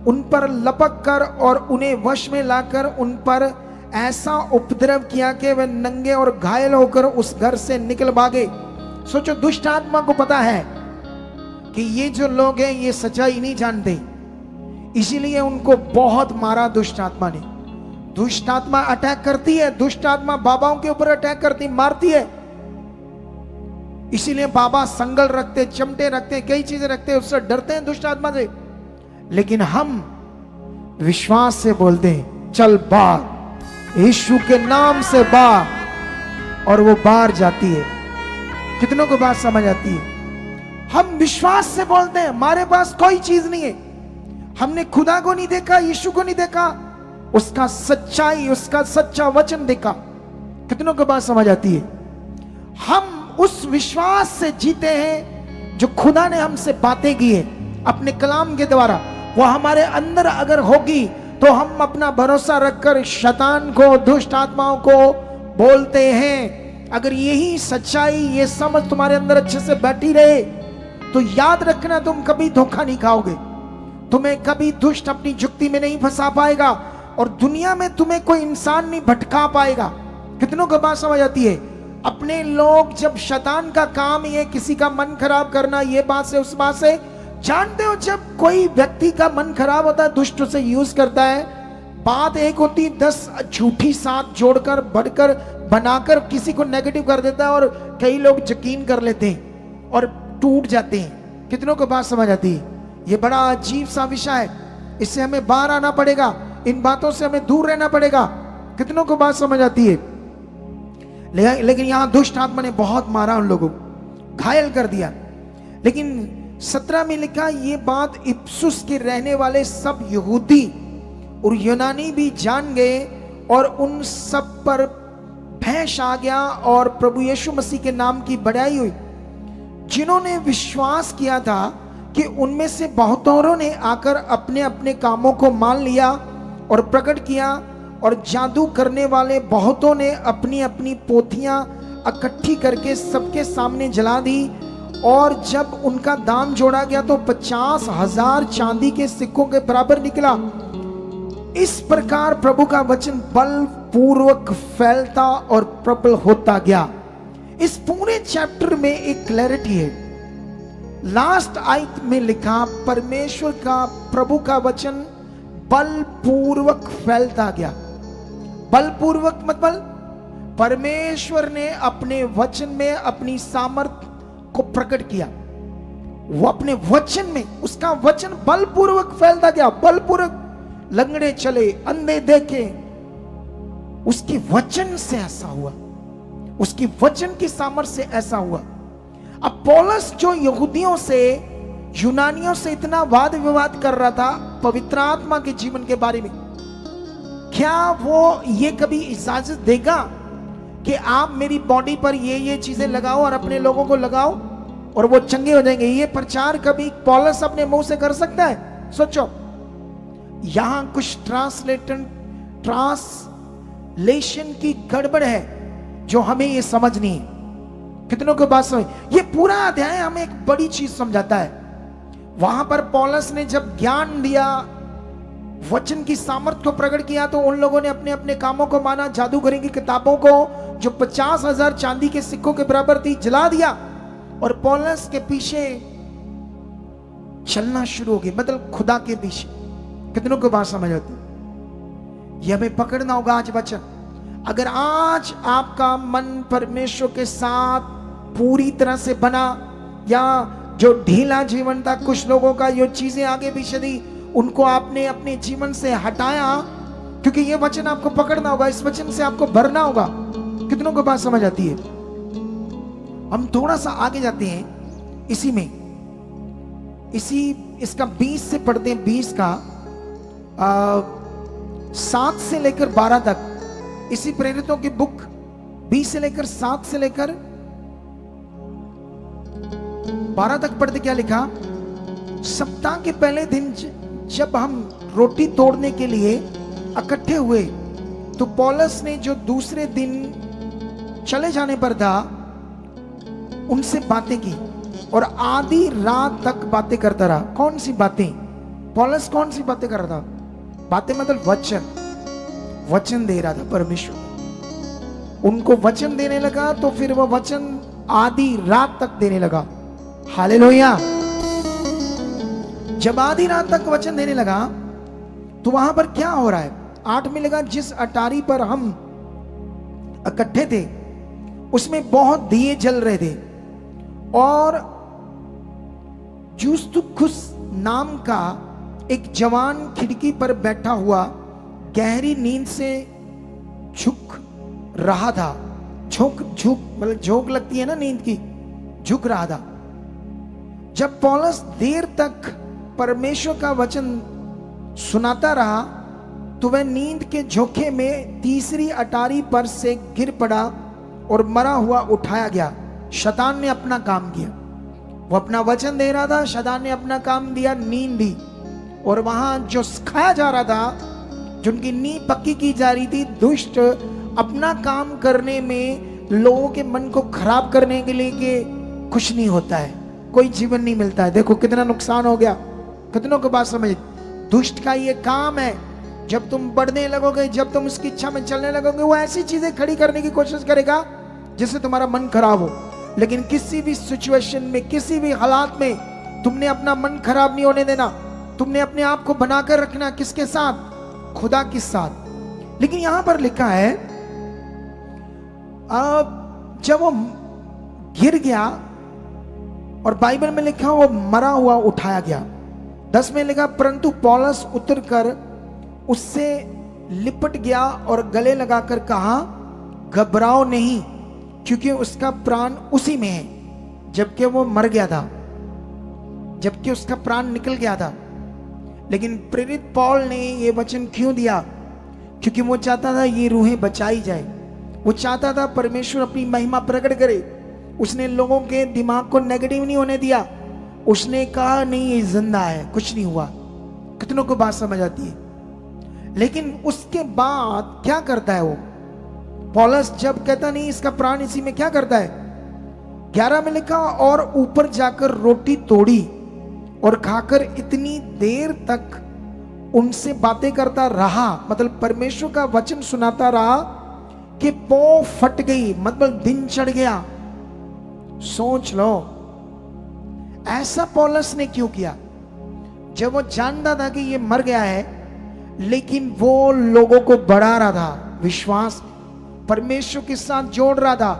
उन पर लपक कर और उन्हें वश में लाकर उन पर ऐसा उपद्रव किया कि वे नंगे और घायल होकर उस घर से निकल भागे। सोचो, दुष्ट आत्मा को पता है कि ये जो लोग हैं ये सच्चाई नहीं जानते, इसीलिए उनको बहुत मारा दुष्ट आत्मा ने। दुष्ट आत्मा अटैक करती है, दुष्ट आत्मा बाबाओं के ऊपर अटैक करती, मारती है। इसीलिए बाबा संगल रखते, चमटे रखते, कई चीजें रखते, उससे डरते हैं दुष्ट आत्मा से। लेकिन हम विश्वास से बोलते हैं, चल बाहर, यीशु के नाम से बाहर, और वो बाहर जाती है। कितनों को बात समझ आती है? हम विश्वास से बोलते हैं, हमारे पास कोई चीज नहीं है, हमने खुदा को नहीं देखा, यीशु को नहीं देखा, उसका सच्चाई, उसका सच्चा वचन देखा। कितनों को बात समझ आती है? हम उस विश्वास से जीते हैं जो खुदा ने हमसे बातें की है अपने कलाम के द्वारा, वो हमारे अंदर अगर होगी तो हम अपना भरोसा रखकर शैतान को, दुष्ट आत्माओं को बोलते हैं। अगर यही सच्चाई, ये समझ तुम्हारे अंदर अच्छे से बैठी रहे तो याद रखना, तुम कभी धोखा नहीं खाओगे, तुम्हें कभी दुष्ट अपनी जुक्ति में नहीं फंसा पाएगा, और दुनिया में तुम्हें कोई इंसान नहीं भटका पाएगा। कितनों को बात समझ आती है? अपने लोग, जब शैतान का काम ये किसी का मन खराब करना, ये बात से उस बात से, जानते हो जब कोई व्यक्ति का मन खराब होता है, दुष्ट से यूज करता है, बात एक होती 10 झूठी साथ जोड़कर, बढ़कर, बनाकर किसी को नेगेटिव कर देता है, और कई लोग यकीन कर लेते हैं और टूट जाते हैं। कितनों को बात समझ आती है? ये बड़ा अजीब सा विषय है, इससे हमें बाहर आना पड़ेगा, इन बातों से हमें दूर रहना पड़ेगा। कितनों को बात समझ आती है? लेकिन यहां दुष्ट आत्मा ने बहुत मारा, उन लोगों को घायल कर दिया। लेकिन 17 में लिखा, ये बात इफिसुस के रहने वाले सब यहूदी और यूनानी भी जान गए, और उन सब पर भय आ गया, और प्रभु यीशु मसीह के नाम की बड़ाई हुई। जिन्होंने विश्वास किया था कि उनमें से बहुतों ने आकर अपने अपने कामों को मान लिया और प्रकट किया, और जादू करने वाले बहुतों ने अपनी अपनी पोथियां इकट्ठी करके सबके सामने जला दी। और जब उनका दान जोड़ा गया तो 50,000 चांदी के सिक्कों के बराबर निकला। इस प्रकार प्रभु का वचन बलपूर्वक फैलता और प्रबल होता गया। इस पूरे चैप्टर में एक क्लैरिटी है। लास्ट आयत में लिखा, परमेश्वर का, प्रभु का वचन बलपूर्वक फैलता गया। बलपूर्वक मतलब परमेश्वर ने अपने वचन में अपनी सामर्थ को प्रकट किया। वो अपने वचन में, उसका वचन बलपूर्वक फैलता गया। बलपूर्वक लंगड़े चले, अंधे देखे, उसके वचन से ऐसा हुआ, उसकी वचन की सामर्थ से ऐसा हुआ। अब पौलुस जो यहूदियों से, यूनानियों से इतना वाद विवाद कर रहा था पवित्र आत्मा के जीवन के बारे में, क्या वो ये कभी इजाजत देगा कि आप मेरी बॉडी पर ये चीजें लगाओ और अपने लोगों को लगाओ और वो चंगे हो जाएंगे? ये प्रचार कभी पौलुस अपने मुंह से कर सकता है? सोचो, यहां कुछ ट्रांसलेशन की गड़बड़ है जो हमें ये समझ नहीं है। कितनों को बात समझ? ये पूरा अध्याय हमें एक बड़ी चीज समझाता है। वहां पर पौलुस ने जब ज्ञान दिया, वचन की सामर्थ को प्रकट किया, तो उन लोगों ने अपने अपने कामों को माना, जादूगरी की किताबों को जो 50,000 चांदी के सिक्कों के बराबर थी जला दिया, और पौलुस के पीछे चलना शुरू हो गए, मतलब खुदा के पीछे। कितनों को बात समझ आती? ये हमें पकड़ना होगा आज वचन। अगर आज आपका मन परमेश्वर के साथ पूरी तरह से बना, या जो ढीला जीवन था, कुछ लोगों का जो चीजें आगे पीछे थी, उनको आपने अपने जीवन से हटाया, क्योंकि ये वचन आपको पकड़ना होगा, इस वचन से आपको भरना होगा। कितनों को बात समझ आती है? हम थोड़ा सा आगे जाते हैं इसी में। इसका 20 से पढ़ते हैं, 20 का 7 से लेकर 12 तक। इसी प्रेरितों की बुक 20 से लेकर 7 से लेकर 12 तक पढ़ते क्या लिखा। सप्ताह के पहले दिन जब हम रोटी तोड़ने के लिए इकट्ठे हुए तो पौलुस ने जो दूसरे दिन चले जाने पर था उनसे बातें की और आधी रात तक बातें करता रहा। कौन सी बातें? पौलुस कौन सी बातें कर रहा था? बातें मतलब वचन दे रहा था परमेश्वर। उनको वचन देने लगा तो फिर वह वचन आधी रात तक देने लगा। हालेलुया। जब आधी रात तक वचन देने लगा तो वहां पर क्या हो रहा है? 8 में लगा, जिस अटारी पर हम इकट्ठे थे उसमें बहुत दिए जल रहे थे और यूस्तुखुस नाम का एक जवान खिड़की पर बैठा हुआ गहरी नींद से झुक रहा था। झुक मतलब झोंक लगती है ना नींद की, झुक रहा था। जब पौलुस देर तक परमेश्वर का वचन सुनाता रहा तो वह नींद के झोंके में तीसरी अटारी पर से गिर पड़ा और मरा हुआ उठाया गया। शैतान ने अपना काम किया। वो अपना वचन दे रहा था, शैतान ने अपना काम दिया, नींद दी। और वहां जो सिखाया जा रहा था, जिनकी नींद पक्की की जा रही थी, दुष्ट अपना काम करने में लोगों के मन को खराब करने के लिए कि कुछ नहीं होता है, कोई जीवन नहीं मिलता है। देखो कितना नुकसान हो गया, कितनों को बात समझ। दुष्ट का ये काम है, जब तुम बढ़ने लगोगे, जब तुम उसकी इच्छा में चलने लगोगे, वो ऐसी चीजें खड़ी करने की कोशिश करेगा जिससे तुम्हारा मन खराब हो। लेकिन किसी भी सिचुएशन में, किसी भी हालात में तुमने अपना मन खराब नहीं होने देना। तुमने अपने आप को बनाकर रखना। किसके साथ? खुदा के साथ। लेकिन यहां पर लिखा है जब वो गिर गया और बाइबल में लिखा वो मरा हुआ उठाया गया। 10 में लिखा, परंतु पौलुस उतरकर उससे लिपट गया और गले लगाकर कहा, घबराओ नहीं, क्योंकि उसका प्राण उसी में है। जबकि वो मर गया था, जबकि उसका प्राण निकल गया था। लेकिन प्रेरित पौल ने ये वचन क्यों दिया? क्योंकि वो चाहता था ये रूहें बचाई जाए। वो चाहता था परमेश्वर अपनी महिमा प्रकट करे। उसने लोगों के दिमाग को नेगेटिव नहीं होने दिया। उसने कहा नहीं, ये जिंदा है, कुछ नहीं हुआ। कितनों को बात समझ आती है? लेकिन उसके बाद क्या करता है वो पौलुस? जब कहता नहीं इसका प्राण इसी में, क्या करता है? 11 में लिखा, और ऊपर जाकर रोटी तोड़ी और खाकर इतनी देर तक उनसे बातें करता रहा, मतलब परमेश्वर का वचन सुनाता रहा कि पौ फट गई, मतलब दिन चढ़ गया। सोच लो, ऐसा पौलुस ने क्यों किया? जब वो जानता था कि ये मर गया है, लेकिन वो लोगों को बढ़ा रहा था, विश्वास परमेश्वर के साथ जोड़ रहा था।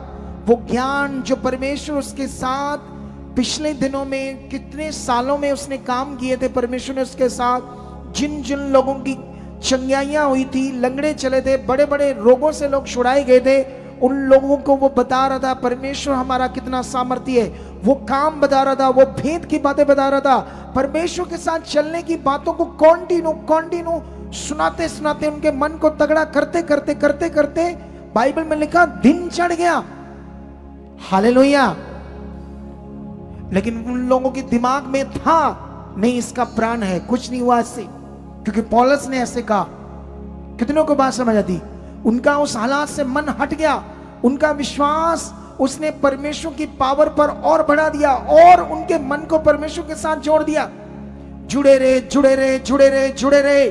वो ज्ञान जो परमेश्वर उसके साथ पिछले दिनों में, कितने सालों में उसने काम किए थे, परमेश्वर ने उसके साथ जिन जिन लोगों की चंगाइयां हुई थी, लंगड़े चले थे, बड़े बड़े रोगों से लोग छुड़ाए गए थे, उन लोगों को वो बता रहा था परमेश्वर हमारा कितना सामर्थ्य है। वो काम बता रहा था, वो भेद की बातें बता रहा था। परमेश्वर के साथ चलने की बातों को कॉन्टिन्यू सुनाते सुनाते, उनके मन को तगड़ा करते करते करते करते बाइबल में लिखा दिन चढ़ गया। हालेलुया। लेकिन उन लोगों के दिमाग में था नहीं, इसका प्राण है, कुछ नहीं हुआ इससे, क्योंकि पौलुस ने ऐसे कहा। कितनों को बात समझ आती? उनका उस हालात से मन हट गया। उनका विश्वास उसने परमेश्वर की पावर पर और बढ़ा दिया और उनके मन को परमेश्वर के साथ जोड़ दिया। जुड़े रहे जुड़े रहे जुड़े रहे जुड़े रहे।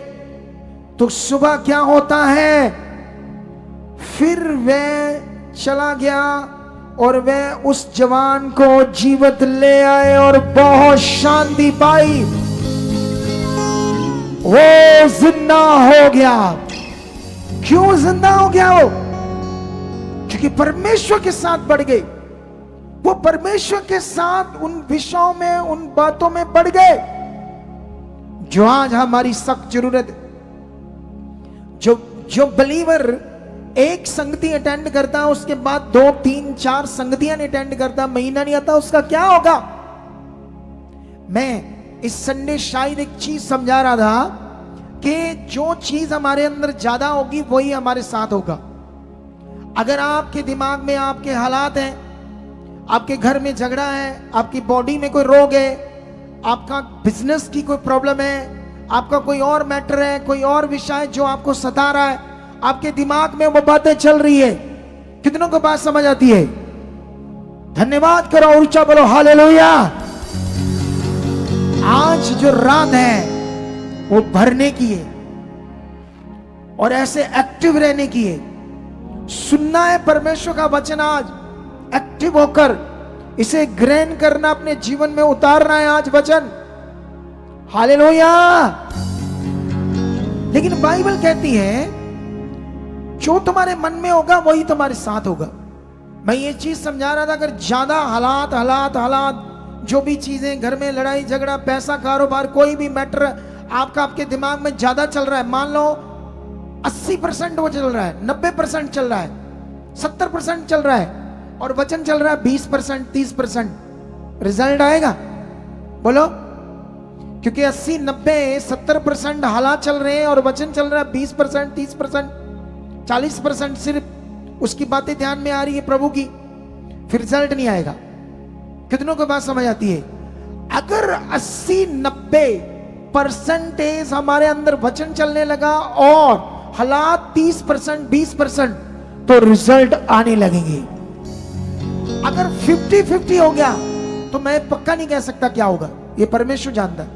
तो सुबह क्या होता है? फिर वह चला गया और वह उस जवान को जीवित ले आए और बहुत शांति पाई। वो जिंदा हो गया। क्यों जिंदा हो गया वो? क्योंकि परमेश्वर के साथ बढ़ गए। वो परमेश्वर के साथ उन विषयों में, उन बातों में बढ़ गए जो आज हमारी सख्त जरूरत है। जो बलीवर एक संगति अटेंड करता, उसके बाद 2, 3, 4 संगतियां अटेंड करता, महीना नहीं आता, उसका क्या होगा? मैं इस संडे शायद एक चीज समझा रहा था कि जो चीज हमारे अंदर ज्यादा होगी वही हमारे साथ होगा। अगर आपके दिमाग में आपके हालात हैं, आपके घर में झगड़ा है, आपकी बॉडी में कोई रोग है, आपका बिजनेस की कोई प्रॉब्लम है, आपका कोई और मैटर है, कोई और विषय जो आपको सता रहा है, आपके दिमाग में वो बातें चल रही है, कितनों को बात समझ आती है? धन्यवाद करो, ऊंचा बोलो हालेलुया। आज जो रात है वो भरने की है और ऐसे एक्टिव रहने की है। सुनना है परमेश्वर का वचन, आज एक्टिव होकर इसे ग्रहण करना, अपने जीवन में उतारना है आज वचन। हालेलुया। लेकिन बाइबल कहती है जो तुम्हारे मन में होगा वही तुम्हारे साथ होगा। मैं ये चीज समझा रहा था, अगर ज्यादा हालात जो भी चीजें घर में लड़ाई झगड़ा, पैसा, कारोबार, कोई भी मैटर आपके दिमाग में ज्यादा चल रहा है, मान लो 80% वो चल रहा है, 90% चल रहा है, 70% चल रहा है और वचन चल रहा है 20%, 30%, रिजल्ट आएगा? बोलो। क्योंकि 80, 90, 70% हालात चल रहे हैं और वचन चल रहा है 20%, 30%, 40%, सिर्फ उसकी बातें ध्यान में आ रही है प्रभु की, फिर रिजल्ट नहीं आएगा। कितनों को बात समझ आती है? अगर 80-90% हमारे अंदर वचन चलने लगा और हालात 30%, 20%, तो रिजल्ट आने लगेंगे। अगर 50-50 हो गया तो मैं पक्का नहीं कह सकता क्या होगा, ये परमेश्वर जानता है।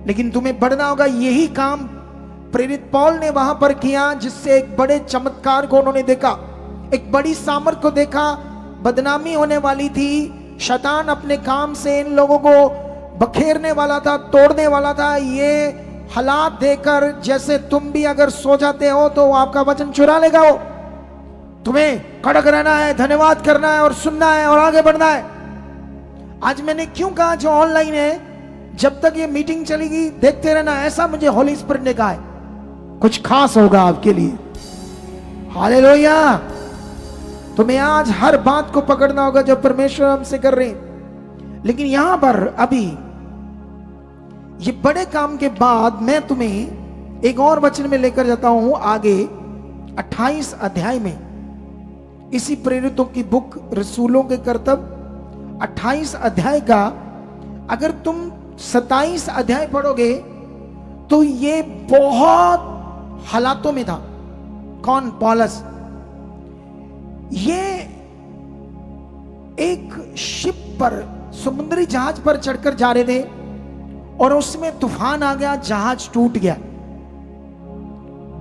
लेकिन तुम्हें बढ़ना होगा। यही काम प्रेरित पौल ने वहां पर किया, जिससे एक बड़े चमत्कार को उन्होंने देखा, एक बड़ी सामर्थ को देखा। बदनामी होने वाली थी, शैतान अपने काम से इन लोगों को बखेरने वाला था, तोड़ने वाला था। ये हालात देखकर जैसे तुम भी अगर सो जाते हो तो आपका वचन चुरा लेगा वो। तुम्हें कड़क रहना है, धन्यवाद करना है और सुनना है और आगे बढ़ना है। आज मैंने क्यों कहा जो ऑनलाइन है, जब तक ये मीटिंग चलेगी देखते रहना, ऐसा मुझे होली स्पिरिट ने कहा है। कुछ खास होगा आपके लिए। हालेलुया। तुम्हें आज हर बात को पकड़ना होगा जो परमेश्वर हमसे कर रहे हैं। लेकिन यहां पर अभी ये बड़े काम के बाद मैं तुम्हें एक और वचन में लेकर जाता हूं आगे 28 अध्याय में, इसी प्रेरितों की बुक रसूलों के करतब 28 अध्याय का अगर तुम 27 अध्याय पढ़ोगे तो ये बहुत हालातों में था। कौन? पौलुस। ये एक शिप पर, समुद्री जहाज पर चढ़कर जा रहे थे और उसमें तूफान आ गया, जहाज टूट गया।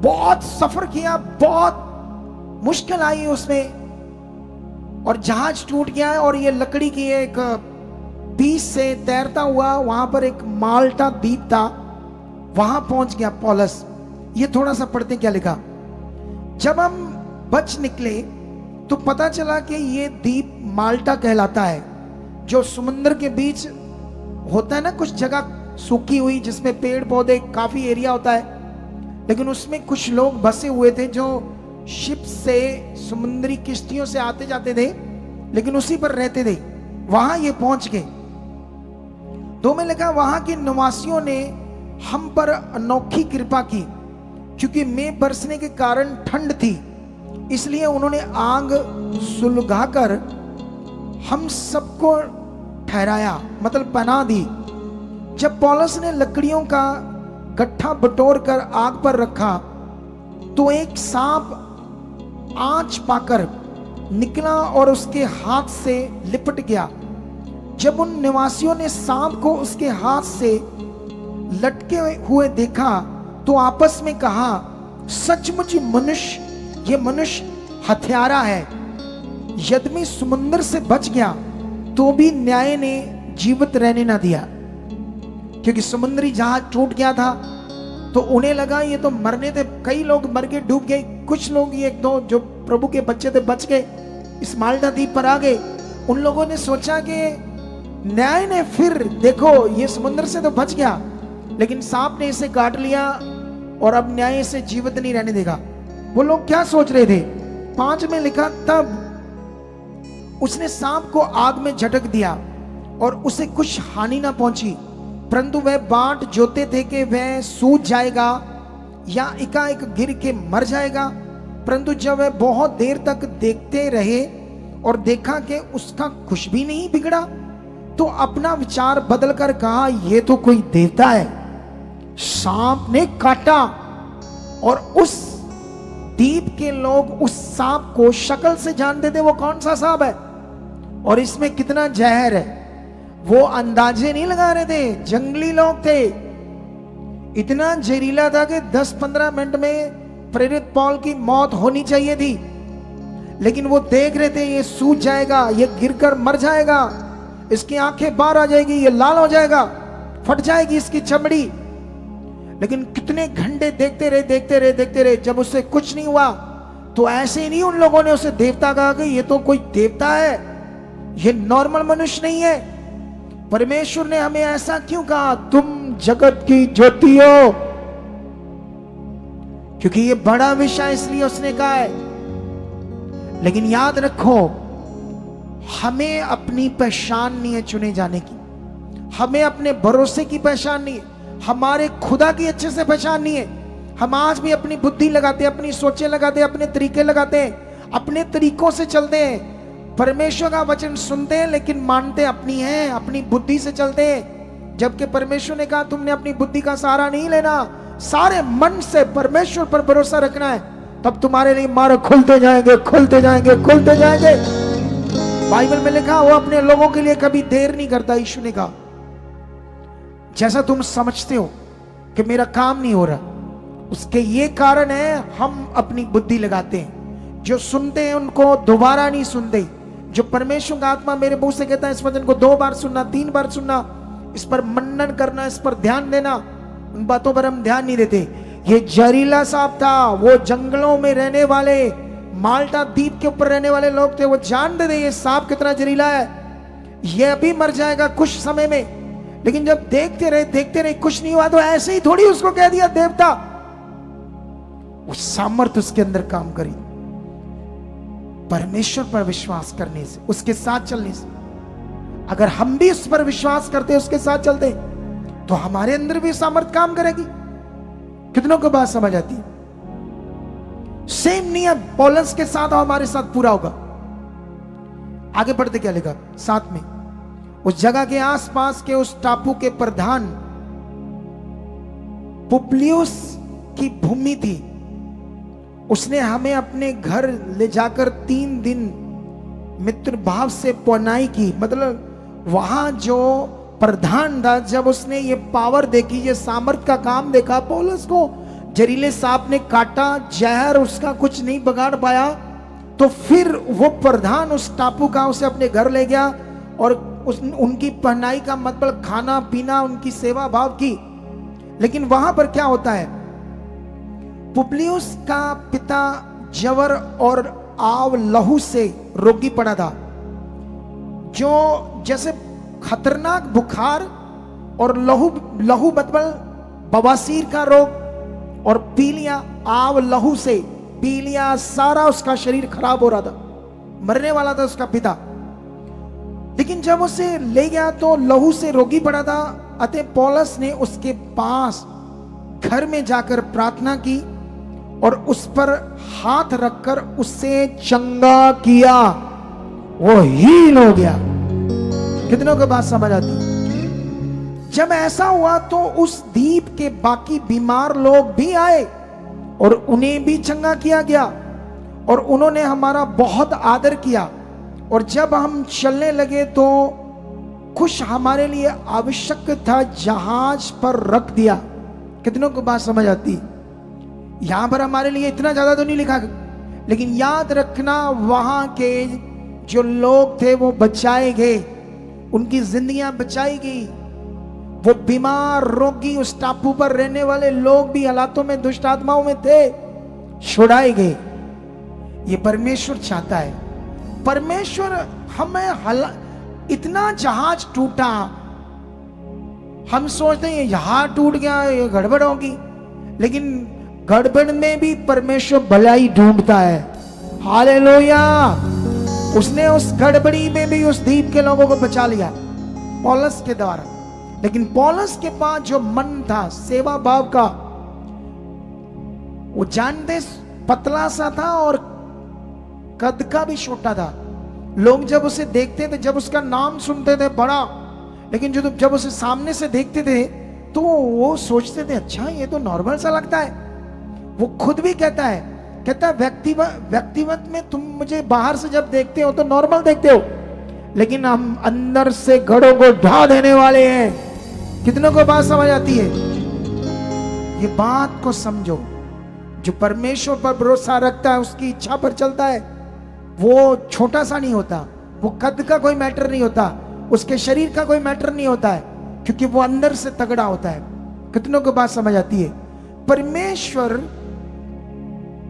बहुत सफर किया, बहुत मुश्किल आई उसमें और जहाज टूट गया। और ये लकड़ी की एक बीच से तैरता हुआ वहां पर एक माल्टा द्वीप था, वहां पहुंच गया पौलुस। ये थोड़ा सा पढ़ते क्या लिखा। जब हम बच निकले तो पता चला कि ये द्वीप माल्टा कहलाता है, जो समुद्र के बीच होता है ना, कुछ जगह सूखी हुई जिसमें पेड़ पौधे काफी एरिया होता है, लेकिन उसमें कुछ लोग बसे हुए थे जो शिप से, समुद्री किश्तियों से आते जाते थे, लेकिन उसी पर रहते थे। वहां ये पहुंच गए। दो में लिखा, वहां के निवासियों ने हम पर अनोखी कृपा की, क्योंकि मई बरसने के कारण ठंड थी, इसलिए उन्होंने आग सुलगाकर हम सबको ठहराया, मतलब पनाह दी। जब पौलुस ने लकड़ियों का गट्ठा बटोर कर आग पर रखा तो एक सांप आंच पाकर निकला और उसके हाथ से लिपट गया। जब उन निवासियों ने सांप को उसके हाथ से लटके हुए देखा तो आपस में कहा, सचमुच ये मनुष्य हत्यारा है। यद्यपि समुद्र से बच गया तो भी न्याय ने जीवित रहने ना दिया, क्योंकि समुद्री जहाज टूट गया था तो उन्हें लगा ये तो मरने थे। कई लोग मर के डूब गए, कुछ लोग ये दो जो प्रभु के बच्चे थे बच गए, इस माल्टा द्वीप पर आ गए। उन लोगों ने सोचा कि न्याय ने, फिर देखो ये समुद्र से तो बच गया, लेकिन सांप ने इसे काट लिया और अब न्याय इसे जीवित नहीं रहने देगा। वो लोग क्या सोच रहे थे? 5 में लिखा, तब उसने सांप को आग में झटक दिया और उसे कुछ हानि ना पहुंची, परंतु वह बाट जोते थे कि वह सूझ जाएगा या एकाएक गिर के मर जाएगा। परंतु जब वह बहुत देर तक देखते रहे और देखा कि उसका कुछ भी नहीं बिगड़ा, तो अपना विचार बदलकर कहा, यह तो कोई देवता है। सांप ने काटा और उस द्वीप के लोग उस सांप को शक्ल से जानते थे वो कौन सा सांप है और इसमें कितना जहर है। वो अंदाजे नहीं लगा रहे थे, जंगली लोग थे। इतना जहरीला था कि 10-15 मिनट में प्रेरित पौल की मौत होनी चाहिए थी, लेकिन वो देख रहे थे ये सूज जाएगा, ये गिरकर मर जाएगा, इसकी आंखें बाहर आ जाएगी, ये लाल हो जाएगा, फट जाएगी इसकी चमड़ी। लेकिन कितने घंटे देखते रहे। जब उससे कुछ नहीं हुआ तो ऐसे ही नहीं उन लोगों ने उसे देवता कहा कि ये तो कोई देवता है, ये नॉर्मल मनुष्य नहीं है। परमेश्वर ने हमें ऐसा क्यों कहा, तुम जगत की ज्योति हो? क्योंकि ये बड़ा विषय इसलिए उसने कहा है। लेकिन याद रखो, हमें अपनी पहचान नहीं है चुने जाने की, हमें अपने भरोसे की पहचान नहीं है, हमारे खुदा की अच्छे से पहचान नहीं है। हम आज भी अपनी बुद्धि लगाते हैं, अपनी सोचें लगाते हैं, अपने तरीके लगाते हैं, अपने तरीकों से चलते हैं। परमेश्वर का वचन सुनते हैं लेकिन मानते अपनी हैं, अपनी बुद्धि से चलते हैं। जबकि परमेश्वर ने कहा तुमने अपनी बुद्धि का सहारा नहीं लेना, सारे मन से परमेश्वर पर भरोसा रखना है, तब तुम्हारे लिए मार्ग खुलते जाएंगे, खुलते जाएंगे, खुलते जाएंगे। बाइबल में लिखा वो अपने लोगों के लिए कभी देर नहीं करता। यीशु ने कहा जैसा तुम समझते हो कि मेरा काम नहीं हो रहा, उसके ये कारण है हम अपनी बुद्धि लगाते हैं। जो सुनते हैं उनको दोबारा नहीं सुनते। जो परमेश्वर का आत्मा मेरे मुंह से कहता है इस वचन को 2 बार सुनना, 3 बार सुनना, इस पर मनन करना, इस पर ध्यान देना, उन बातों पर हम ध्यान नहीं देते। ये जहरीला सांप था। वो जंगलों में रहने वाले, माल्टा द्वीप के ऊपर रहने वाले लोग थे, वो जानते थे ये सांप कितना जहरीला है, ये अभी मर जाएगा कुछ समय में। लेकिन जब देखते रहे कुछ नहीं हुआ, तो ऐसे ही थोड़ी उसको कह दिया देवता। उस सामर्थ उसके अंदर काम करी, परमेश्वर पर विश्वास करने से, उसके साथ चलने से। अगर हम भी उस पर विश्वास करते, उसके साथ चलते, तो हमारे अंदर भी सामर्थ काम करेगी। कितनों को बात समझ आती है? सेम नियम पौलुस के साथ और हमारे साथ पूरा होगा। आगे बढ़ते क्या लिखा 7 में, उस जगह के आसपास के उस टापू के प्रधान पुबलियुस की भूमि थी। उसने हमें अपने घर ले जाकर 3 दिन मित्र भाव से पौनाई की। मतलब वहां जो प्रधान था, जब उसने ये पावर देखी, ये सामर्थ का काम देखा, पौलुस को जहरीले सांप ने काटा, जहर उसका कुछ नहीं बिगाड़ पाया, तो फिर वो प्रधान उस टापू का उसे अपने घर ले गया और उनकी पहनाई का मतलब खाना पीना, उनकी सेवा भाव की। लेकिन वहां पर क्या होता है, पुबलियुस का पिता जवर और आव लहू से रोगी पड़ा था, जो जैसे खतरनाक बुखार और लहू मतलब बवासीर का रोग, और पीलिया, आव लहू से पीलिया, सारा उसका शरीर खराब हो रहा था, मरने वाला था उसका पिता। लेकिन जब उसे ले गया तो लहू से रोगी पड़ा था। अतः पौलुस ने उसके पास घर में जाकर प्रार्थना की और उस पर हाथ रखकर उससे चंगा किया, वो हील हो गया। कितनों को बात समझ आती? जब ऐसा हुआ तो उस द्वीप के बाकी बीमार लोग भी आए और उन्हें भी चंगा किया गया और उन्होंने हमारा बहुत आदर किया। और जब हम चलने लगे तो कुछ हमारे लिए आवश्यक था, जहाज पर रख दिया। कितनों को बात समझ आती? यहां पर हमारे लिए इतना ज्यादा तो नहीं लिखा, लेकिन याद रखना वहां के जो लोग थे वो बचाए गए, उनकी जिंदगियां बचाई गई। वो बीमार रोगी, उस टापू पर रहने वाले लोग भी हालातों में दुष्ट आत्माओं में थे, छुड़ाए गए। ये परमेश्वर चाहता है। परमेश्वर हमें इतना जहाज टूटा, हम सोचते हैं यहां टूट गया, ये गड़बड़ होगी, लेकिन गड़बड़ में भी परमेश्वर भलाई ढूंढता है। हालेलुया! उसने उस गड़बड़ी में भी उस द्वीप के लोगों को बचा लिया पौलुस के द्वारा। लेकिन पौलुस के पास जो मन था सेवा भाव का, वो जानते पतला सा था और कद का भी छोटा था। लोग जब उसे देखते थे, जब उसका नाम सुनते थे बड़ा, लेकिन जब उसे सामने से देखते थे तो वो सोचते थे अच्छा ये तो नॉर्मल सा लगता है। वो खुद भी कहता है व्यक्तिगत में तुम मुझे बाहर से जब देखते हो तो नॉर्मल देखते हो, लेकिन हम अंदर से घड़ों को ढा देने वाले हैं। कितनों को बात समझ आती है? ये बात को समझो। जो परमेश्वर पर भरोसा रखता है, उसकी इच्छा पर चलता है, वो छोटा सा नहीं होता, वो कद का कोई मैटर नहीं होता, उसके शरीर का कोई मैटर नहीं होता है, क्योंकि वो अंदर से तगड़ा होता है। कितनों को बात समझ आती है? परमेश्वर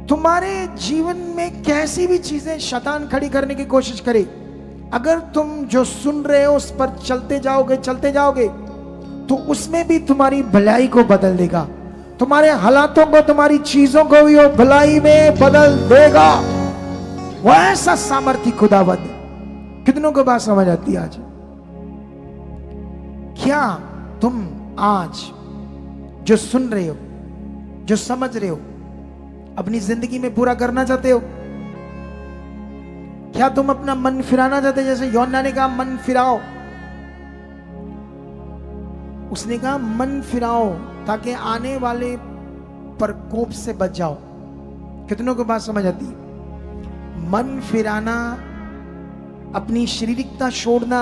तुम्हारे जीवन में कैसी भी चीजें शैतान खड़ी करने की कोशिश करे, अगर तुम जो सुन रहे हो उस पर चलते जाओगे तो उसमें भी तुम्हारी भलाई को बदल देगा, तुम्हारे हालातों को, तुम्हारी चीजों को भी वो भलाई में बदल देगा। वो ऐसा सामर्थ्य खुदावंद। कितनों को बात समझ आती है? आज क्या तुम आज जो सुन रहे हो, जो समझ रहे हो, अपनी जिंदगी में पूरा करना चाहते हो? क्या तुम अपना मन फिराना चाहते हो? जैसे यूहन्ना ने कहा मन फिराओ, उसने कहा मन फिराओ ताकि आने वाले प्रकोप से बच जाओ। कितनों को बात समझ आती है? मन फिराना, अपनी शारीरिकता छोड़ना,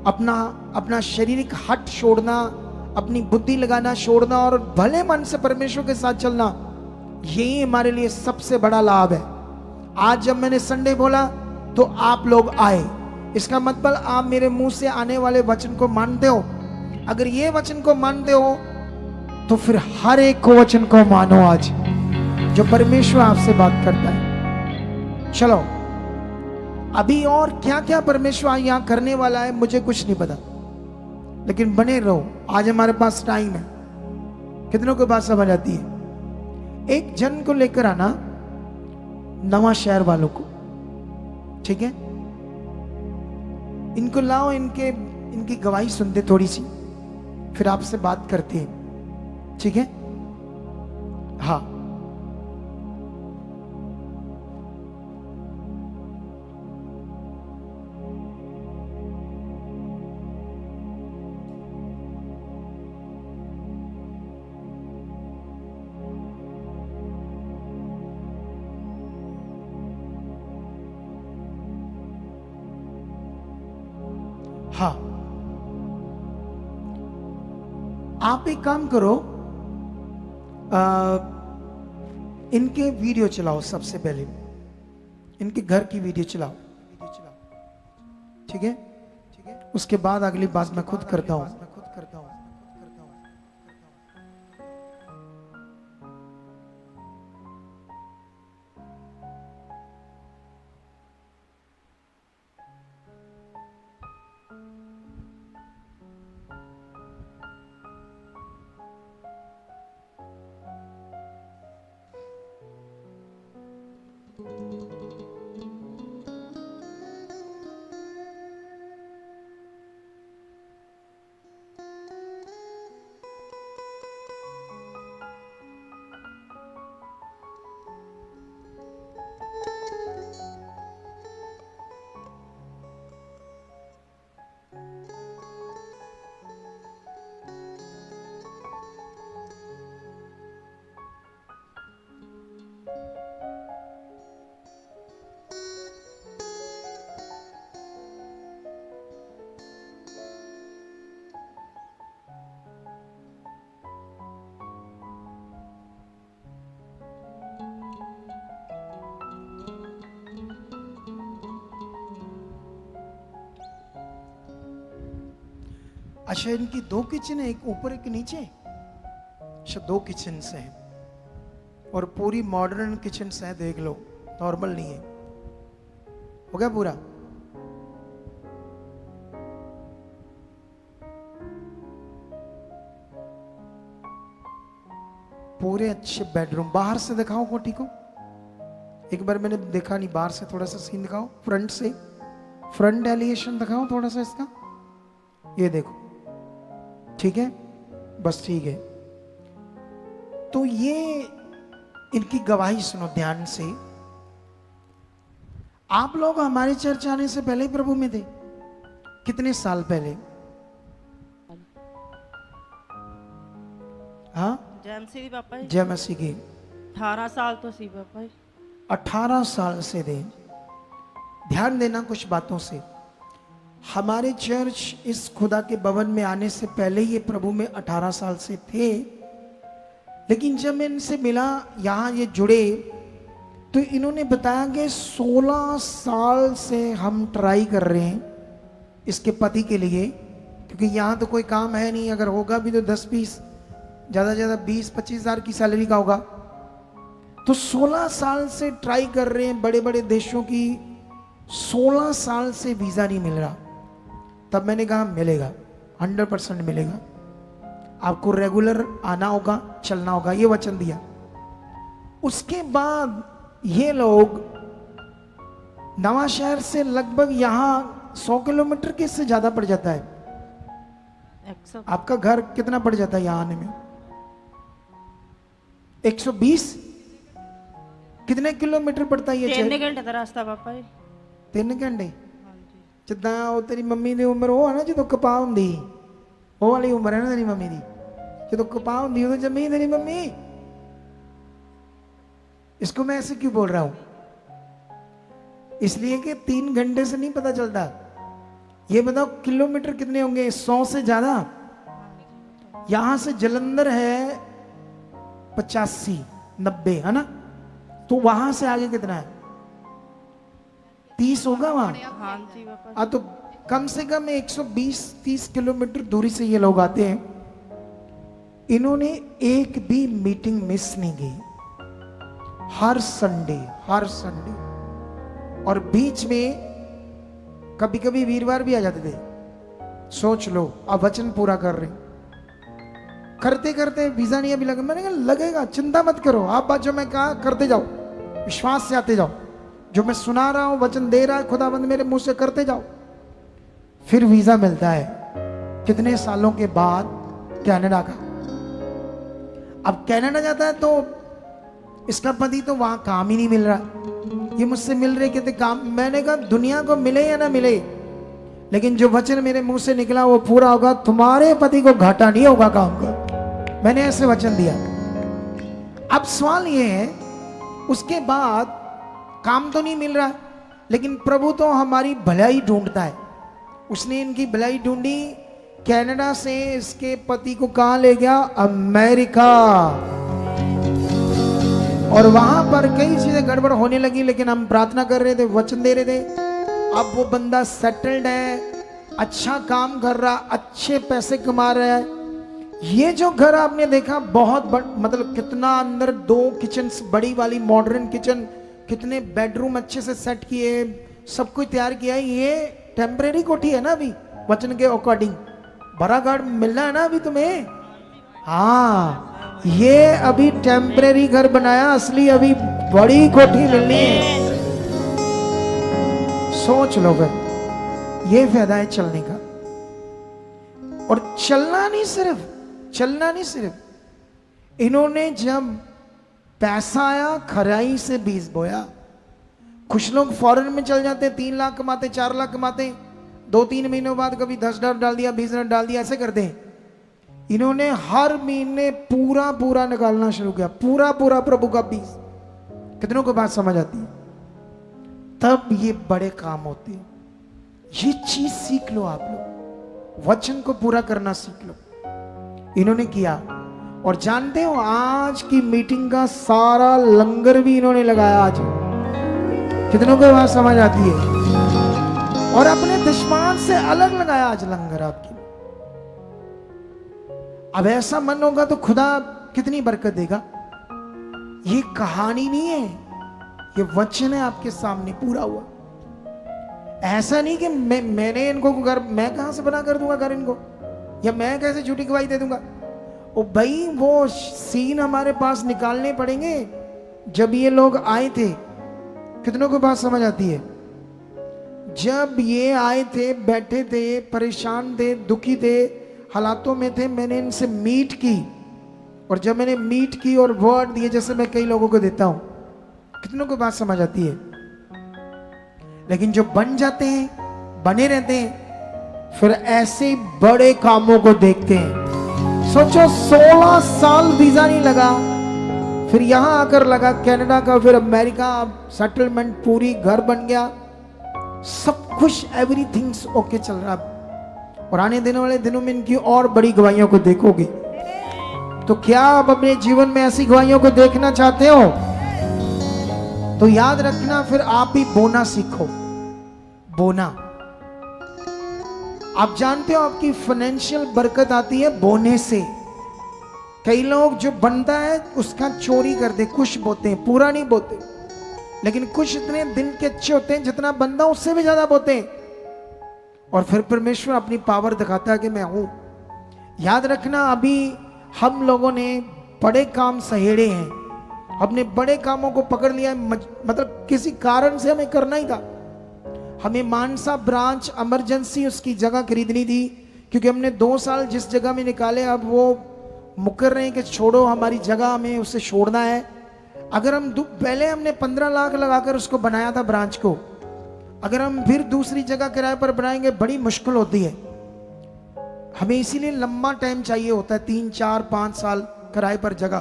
अपना शारीरिक हट छोड़ना, अपनी बुद्धि लगाना छोड़ना और भले मन से परमेश्वर के साथ चलना, यही हमारे लिए सबसे बड़ा लाभ है। आज जब मैंने संडे बोला तो आप लोग आए, इसका मतलब आप मेरे मुंह से आने वाले वचन को मानते हो। अगर ये वचन को मानते हो तो फिर हर एक को वचन को मानो आज जो परमेश्वर आपसे बात करता है। चलो, अभी और क्या क्या परमेश्वर यहां करने वाला है मुझे कुछ नहीं पता, लेकिन बने रहो, आज हमारे पास टाइम है। कितनों को बात समझ आती है? एक जन को लेकर आना, नवा शहर वालों को, ठीक है? इनको लाओ, इनकी गवाही सुनते थोड़ी सी, फिर आपसे बात करते हैं, ठीक है? हाँ, हाँ, आप एक काम करो, इनके वीडियो चलाओ। सबसे पहले इनके घर की वीडियो चलाओ, ठीक है? उसके बाद अगली बात मैं खुद करता हूं। अच्छा, इनकी दो किचन है, एक ऊपर एक नीचे। अच्छा, दो किचन है और पूरी मॉडर्न किचन है, देख लो, नॉर्मल नहीं है। हो गया पूरा? पूरे अच्छे बेडरूम। बाहर से दिखाओ कोठी को, एक बार मैंने देखा नहीं, बाहर से थोड़ा सा सीन दिखाओ, फ्रंट से, फ्रंट एलिवेशन दिखाओ थोड़ा सा इसका, ये देखो, ठीक है, बस ठीक है। तो ये इनकी गवाही सुनो ध्यान से। आप लोग हमारे चर्च आने से पहले ही प्रभु में थे? कितने साल पहले? हाँ, जय मसीह पापा जी। जय मसीह की। 18 साल तो सी पापा जी। 18 साल से थे। ध्यान देना कुछ बातों से। हमारे चर्च इस खुदा के भवन में आने से पहले ये प्रभु में 18 साल से थे, लेकिन जब मैं इनसे मिला, यहाँ ये जुड़े, तो इन्होंने बताया कि 16 साल से हम ट्राई कर रहे हैं इसके पति के लिए, क्योंकि यहाँ तो कोई काम है नहीं, अगर होगा भी तो 10-20, ज़्यादा ज़्यादा 20-25 हज़ार की सैलरी का होगा। तो 16 साल से ट्राई कर रहे हैं बड़े बड़े देशों की, 16 साल से वीज़ा नहीं मिल रहा। तब मैंने कहा मिलेगा, 100% मिलेगा, आपको रेगुलर आना होगा, चलना होगा, ये वचन दिया। उसके बाद ये लोग नवा शहर से लगभग यहाँ 100 किलोमीटर के से ज्यादा पड़ जाता है। 100। आपका घर कितना पड़ जाता है यहाँ आने में? 120? कितने किलोमीटर पड़ता है ये? 3 घंटे का रास्ता पापा जी। 3 घंटे? हाँ जी। जिद्दां ਉਹ ਤੇਰੀ ਮੰਮੀ ਦੀ ਉਮਰ ਉਹ ਹੈ ਨਾ ਜਦੋਂ ਕਪਾਹ ਹੁੰਦੀ, ਉਹ ਵਾਲੀ ਉਮਰ ਹੈ ਨਾ ਤੇਰੀ ਮੰਮੀ ਦੀ। ਜਦੋਂ ਕਪਾਹ ਹੁੰਦੀ ਉਦੋਂ ਜੰਮੀ ਤੇਰੀ ਮੰਮੀ। इसको मैं ऐसे क्यों बोल रहा हूं? इसलिए कि 3 घंटे से नहीं पता चलता। ये बताओ किलोमीटर कितने होंगे? 100 से ज्यादा। यहां से जलंधर है 85-90, है ना? तो वहां से आगे कितना है? 30 होगा वहां। हाँ जी पापा। तो कम से कम 120-30 किलोमीटर दूरी से ये लोग आते हैं। इन्होंने एक भी मीटिंग मिस नहीं की, हर संडे। और बीच में कभी कभी वीरवार भी आ जाते थे। सोच लो, अब वचन पूरा कर रहे, करते करते वीजा नहीं अभी लगा। मैंने कहा लगेगा, चिंता मत करो, आप बात जो मैं कहा करते जाओ, विश्वास से आते जाओ, जो मैं सुना रहा हूं, वचन दे रहा है खुदाबंद मेरे मुंह से, करते जाओ। फिर वीजा मिलता है कितने सालों के बाद, कनाडा का। अब कनाडा जाता है तो इसका पति तो वहां काम ही नहीं मिल रहा। ये मुझसे मिल रहे कहते काम। मैंने कहा दुनिया को मिले या ना मिले, लेकिन जो वचन मेरे मुंह से निकला वो पूरा होगा। तुम्हारे पति को घाटा नहीं होगा काम का, मैंने ऐसे वचन दिया। अब सवाल ये है, उसके बाद काम तो नहीं मिल रहा, लेकिन प्रभु तो हमारी भलाई ढूंढता है। उसने इनकी भलाई ढूंढी, कनाडा से इसके पति को कहां ले गया? अमेरिका। और वहां पर कई चीजें गड़बड़ होने लगी, लेकिन हम प्रार्थना कर रहे थे, वचन दे रहे थे। अब वो बंदा सेटल्ड है, अच्छा काम कर रहा, अच्छे पैसे कमा रहा है। ये जो घर आपने देखा बहुत मतलब कितना अंदर 2 किचन, बड़ी वाली मॉडर्न किचन, कितने बेडरूम अच्छे से सेट किए, सब कुछ तैयार किया है। ये टेम्परेरी कोठी है ना अभी, वचन के अकॉर्डिंग। बड़ा घर मिलना है ना अभी तुम्हें? हाँ, ये अभी टेम्परेरी घर बनाया, असली अभी बड़ी कोठी मिलनी है। सोच लो फिर, ये फायदा है चलने का। और चलना नहीं सिर्फ, इन्होंने जब पैसा आया, खराई से बीज बोया। कुछ लोग फॉरेन में चल जाते, 3 लाख कमाते, 4 लाख कमाते, 2-3 महीनों बाद कभी 10 डॉलर डाल दिया, 20 डॉलर डाल दिया, ऐसे करते हैं। इन्होंने हर महीने पूरा निकालना शुरू किया, पूरा प्रभु का बीज। कितनों को बात समझ आती है? तब ये बड़े काम होते हैं। ये चीज सीख लो आप लोग, वचन को पूरा करना सीख लो। इन्होंने किया। और जानते हो आज की मीटिंग का सारा लंगर भी इन्होंने लगाया आज। कितनों को बात समझ आती है? और अपने दुश्मन से अलग लगाया आज लंगर आपकी। अब ऐसा मन होगा तो खुदा कितनी बरकत देगा। ये कहानी नहीं है, ये वचन है आपके सामने पूरा हुआ। ऐसा नहीं कि मैंने इनको घर, मैं कहां से बना कर दूंगा घर इनको, या मैं कैसे झूठी गवाही दे दूंगा। ओ भाई, वो सीन हमारे पास निकालने पड़ेंगे जब ये लोग आए थे। कितनों को बात समझ आती है? जब ये आए थे, बैठे थे, परेशान थे, दुखी थे, हालातों में थे, मैंने इनसे मीट की, और जब मैंने मीट की और वर्ड दिए, जैसे मैं कई लोगों को देता हूं, कितनों को बात समझ आती है, लेकिन जो बन जाते हैं, बने रहते हैं, फिर ऐसे बड़े कामों को देखते हैं। सोचो 16 साल वीजा नहीं लगा, फिर यहां आकर लगा कनाडा का, फिर अमेरिका, सेटलमेंट पूरी, घर बन गया, सब कुछ, एवरीथिंग्स ओके चल रहा। और आने देने वाले दिनों में इनकी और बड़ी गवाहियों को देखोगे। तो क्या आप अपने जीवन में ऐसी गवाहियों को देखना चाहते हो? तो याद रखना, फिर आप भी बोना सीखो। बोना, आप जानते हो आपकी फाइनेंशियल बरकत आती है बोने से। कई लोग जो बनता है उसका चोरी करते, कुछ बोते हैं, पूरा नहीं बोते, लेकिन कुछ इतने दिल के अच्छे होते हैं, जितना बंदा उससे भी ज्यादा बोते हैं, और फिर परमेश्वर अपनी पावर दिखाता है कि मैं हूं। याद रखना, अभी हम लोगों ने बड़े काम सहेड़े हैं, हमने बड़े कामों को पकड़ लिया है, मतलब किसी कारण से हमें करना ही था। हमें मानसा ब्रांच इमरजेंसी उसकी जगह खरीदनी थी, क्योंकि हमने 2 साल जिस जगह में निकाले, अब वो मुकर रहे हैं कि छोड़ो हमारी जगह, हमें उसे छोड़ना है। अगर हम पहले हमने 15 लाख लगाकर उसको बनाया था ब्रांच को, अगर हम फिर दूसरी जगह किराए पर बनाएंगे बड़ी मुश्किल होती है। हमें इसीलिए लंबा टाइम चाहिए होता है, 3, 4, 5 साल किराए पर जगह,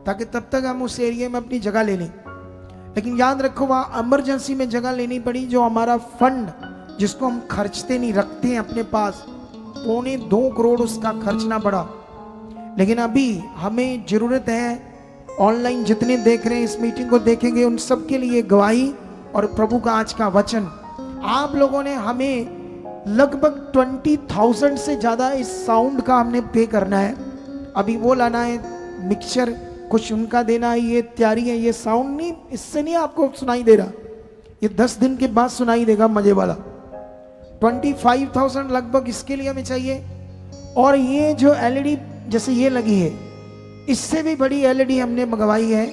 ताकि तब तक हम उस एरिया में अपनी जगह ले लें। लेकिन याद रखो, वहाँ इमरजेंसी में जगह लेनी पड़ी, जो हमारा फंड जिसको हम खर्चते नहीं, रखते हैं अपने पास, 2.25 करोड़ उसका खर्चना पड़ा। लेकिन अभी हमें जरूरत है, ऑनलाइन जितने देख रहे हैं इस मीटिंग को देखेंगे, उन सब के लिए गवाही और प्रभु का आज का वचन। आप लोगों ने हमें लगभग 20,000 से ज्यादा इस साउंड का हमने पे करना है। अभी वो लाना है, मिक्सचर कुछ उनका देना है, ये तैयारी है। ये साउंड नहीं, इससे नहीं आपको सुनाई दे रहा, ये 10 दिन के बाद सुनाई देगा मजे वाला। 25,000 लगभग इसके लिए हमें चाहिए। और ये जो एलईडी जैसे ये लगी है, इससे भी बड़ी एलईडी हमने मंगवाई है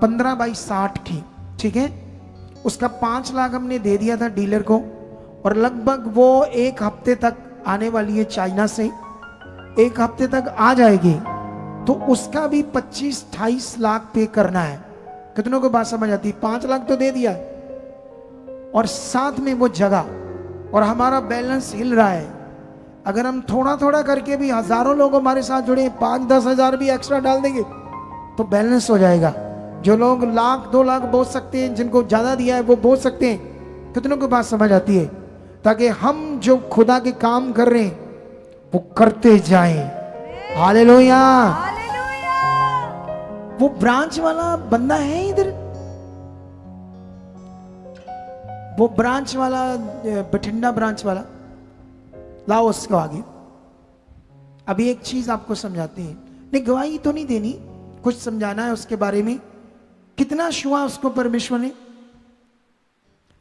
15x60 की, ठीक है। उसका 5 लाख हमने दे दिया था डीलर को, और लगभग वो 1 हफ्ते तक आने वाली है चाइना से, 1 हफ्ते तक आ जाएगी। तो उसका भी 25-28 लाख पे करना है। कितनों को बात समझ आती है? 5 लाख तो दे दिया, और साथ में वो जगह, और हमारा बैलेंस हिल रहा है। अगर हम थोड़ा थोड़ा करके भी, हजारों लोग हमारे साथ जुड़े, 5-10 हजार भी एक्स्ट्रा डाल देंगे तो बैलेंस हो जाएगा। जो लोग 1-2 लाख बोझ सकते हैं, जिनको ज्यादा दिया है वो बोझ सकते हैं। कितनों को बात समझ आती है? ताकि हम जो खुदा के काम कर रहे हैं वो करते जाएं। हालेलुया। वो ब्रांच वाला बंदा है इधर, वो ब्रांच वाला, बठिंडा ब्रांच वाला, लाओ उसको आगे। अभी एक चीज आपको समझाते हैं, नहीं गवाही तो नहीं देनी, कुछ समझाना है उसके बारे में। कितना छुआ उसको परमेश्वर ने,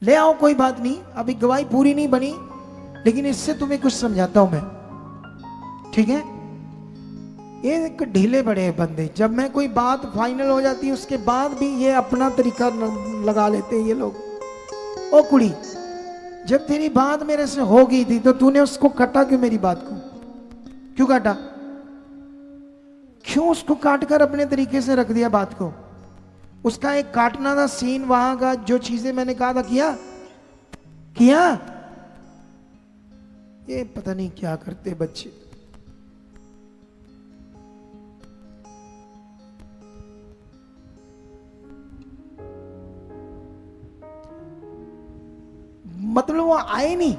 ले आओ, कोई बात नहीं, अभी गवाही पूरी नहीं बनी, लेकिन इससे तुम्हें कुछ समझाता हूं मैं, ठीक है। ये एक ढीले बड़े बंदे, जब मैं कोई बात फाइनल हो जाती है उसके बाद भी ये अपना तरीका लगा लेते हैं ये लोग। ओ कुड़ी, जब तेरी बात मेरे से हो गई थी तो तूने उसको काटा क्यों? मेरी बात को क्यों काटा? क्यों उसको काट कर अपने तरीके से रख दिया बात को? उसका एक काटना था सीन, वहां का जो चीजें मैंने कहा था किया। ये पता नहीं क्या करते बच्चे। मतलब वो आए नहीं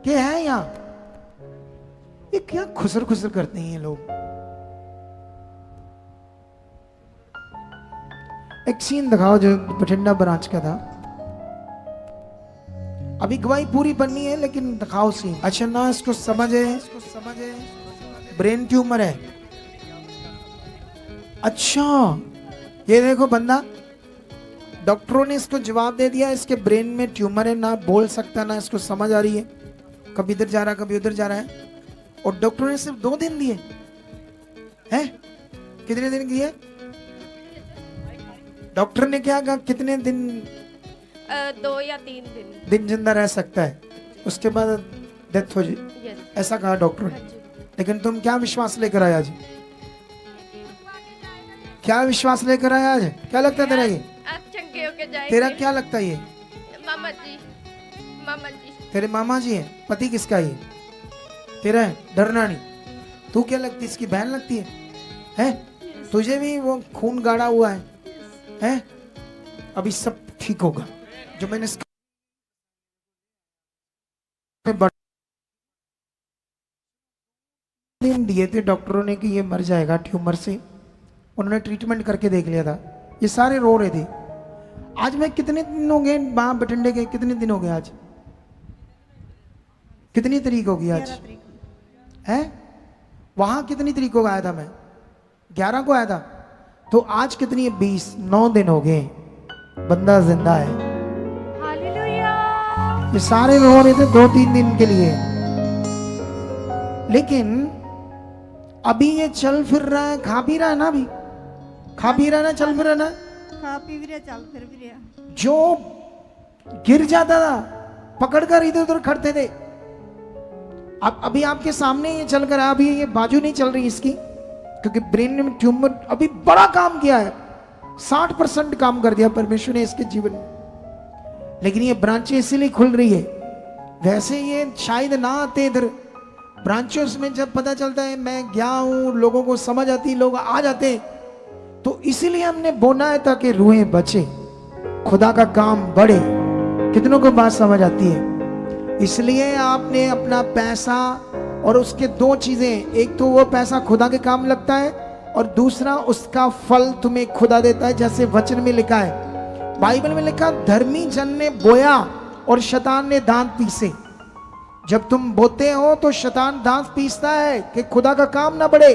कि है यहां, ये क्या खुसर खुसर करते हैं ये लोग। एक सीन दिखाओ जो बठिंडा ब्रांच का था। अभी गवाही पूरी बननी है लेकिन दिखाओ सीन। अच्छा ना, इसको समझ है, ब्रेन ट्यूमर है। अच्छा, ये देखो बंदा, डॉक्टरों ने इसको जवाब दे दिया इसके ब्रेन में ट्यूमर है, ना बोल सकता ना इसको समझ आ रही है, कभी इधर जा रहा कभी उधर जा रहा है। और डॉक्टरों ने सिर्फ 2 दिन दिए हैं। कितने दिन दिए? डॉक्टर ने क्या कहा, कितने दिन? 2 या 3 दिन जिंदा रह सकता है, उसके बाद डेथ हो जाए। यस ऐसा कहा डॉक्टर ने। हाँ जी लेकिन तुम क्या विश्वास लेकर आया आज? क्या विश्वास लेकर आया आज? क्या लगता है तेरा ये? आज चंगे होके जाएंगे। तेरा क्या लगता है ये? मामा जी, मामा जी। तेरे मामा जी है? पति किसका है ये? तेरा है? डरना नहीं। तू क्या लगती है? इसकी बहन लगती है? हैं? तुझे भी वो खून गाढ़ा हुआ है? हैं? अभी सब ठीक होगा। जो मैंने दिन दिए थे डॉक्टरों ने कि ये मर जाएगा ट्यूमर से, उन्होंने ट्रीटमेंट करके देख लिया था। ये सारे रो रहे थे। आज मैं कितने दिन हो गए वहां बठिंडे के? कितने दिन हो गए आज? कितनी तारीख होगी आज? 11 तारीख है? वहां कितनी तारीख को आया था मैं? 11 को आया था। तो आज कितनी है? 20। 9 दिन हो गए, बंदा जिंदा है। हालेलुया। ये सारे रो रहे थे 2-3 दिन के लिए, लेकिन अभी ये चल फिर रहा है, खा पी रहा है ना? अभी खा पी रहा है ना? चल फिर रहा है ना? खा पी भी रहा, चल फिर भी रहा। जो गिर जाता था पकड़कर इधर उधर खड़ते थे, अब अभी आपके सामने ये चल कर, अभी ये बाजू नहीं चल रही इसकी, क्योंकि ब्रेन में ट्यूमर अभी बड़ा काम किया है। 60% काम कर दिया परमेश्वर ने इसके जीवन में। लेकिन ये ब्रांचें इसीलिए खुल रही है, वैसे ये शायद ना आते इधर। ब्रांचों में जब पता चलता है मैं गया हूं, लोगों को समझ आती, लोग आ जाते, तो इसीलिए हमने बोना है ताकि रूहें बचे, खुदा का काम बढ़े। कितनों को बात समझ आती है? इसलिए आपने अपना पैसा, और उसके 2 चीजें, एक तो वो पैसा खुदा के काम लगता है, और दूसरा उसका फल तुम्हें खुदा देता है। जैसे वचन में लिखा है, बाइबल में लिखा, धर्मी जन ने बोया और शैतान ने दांत पीसे। जब तुम बोते हो तो शैतान दांत पीसता है कि खुदा का काम ना बढ़े,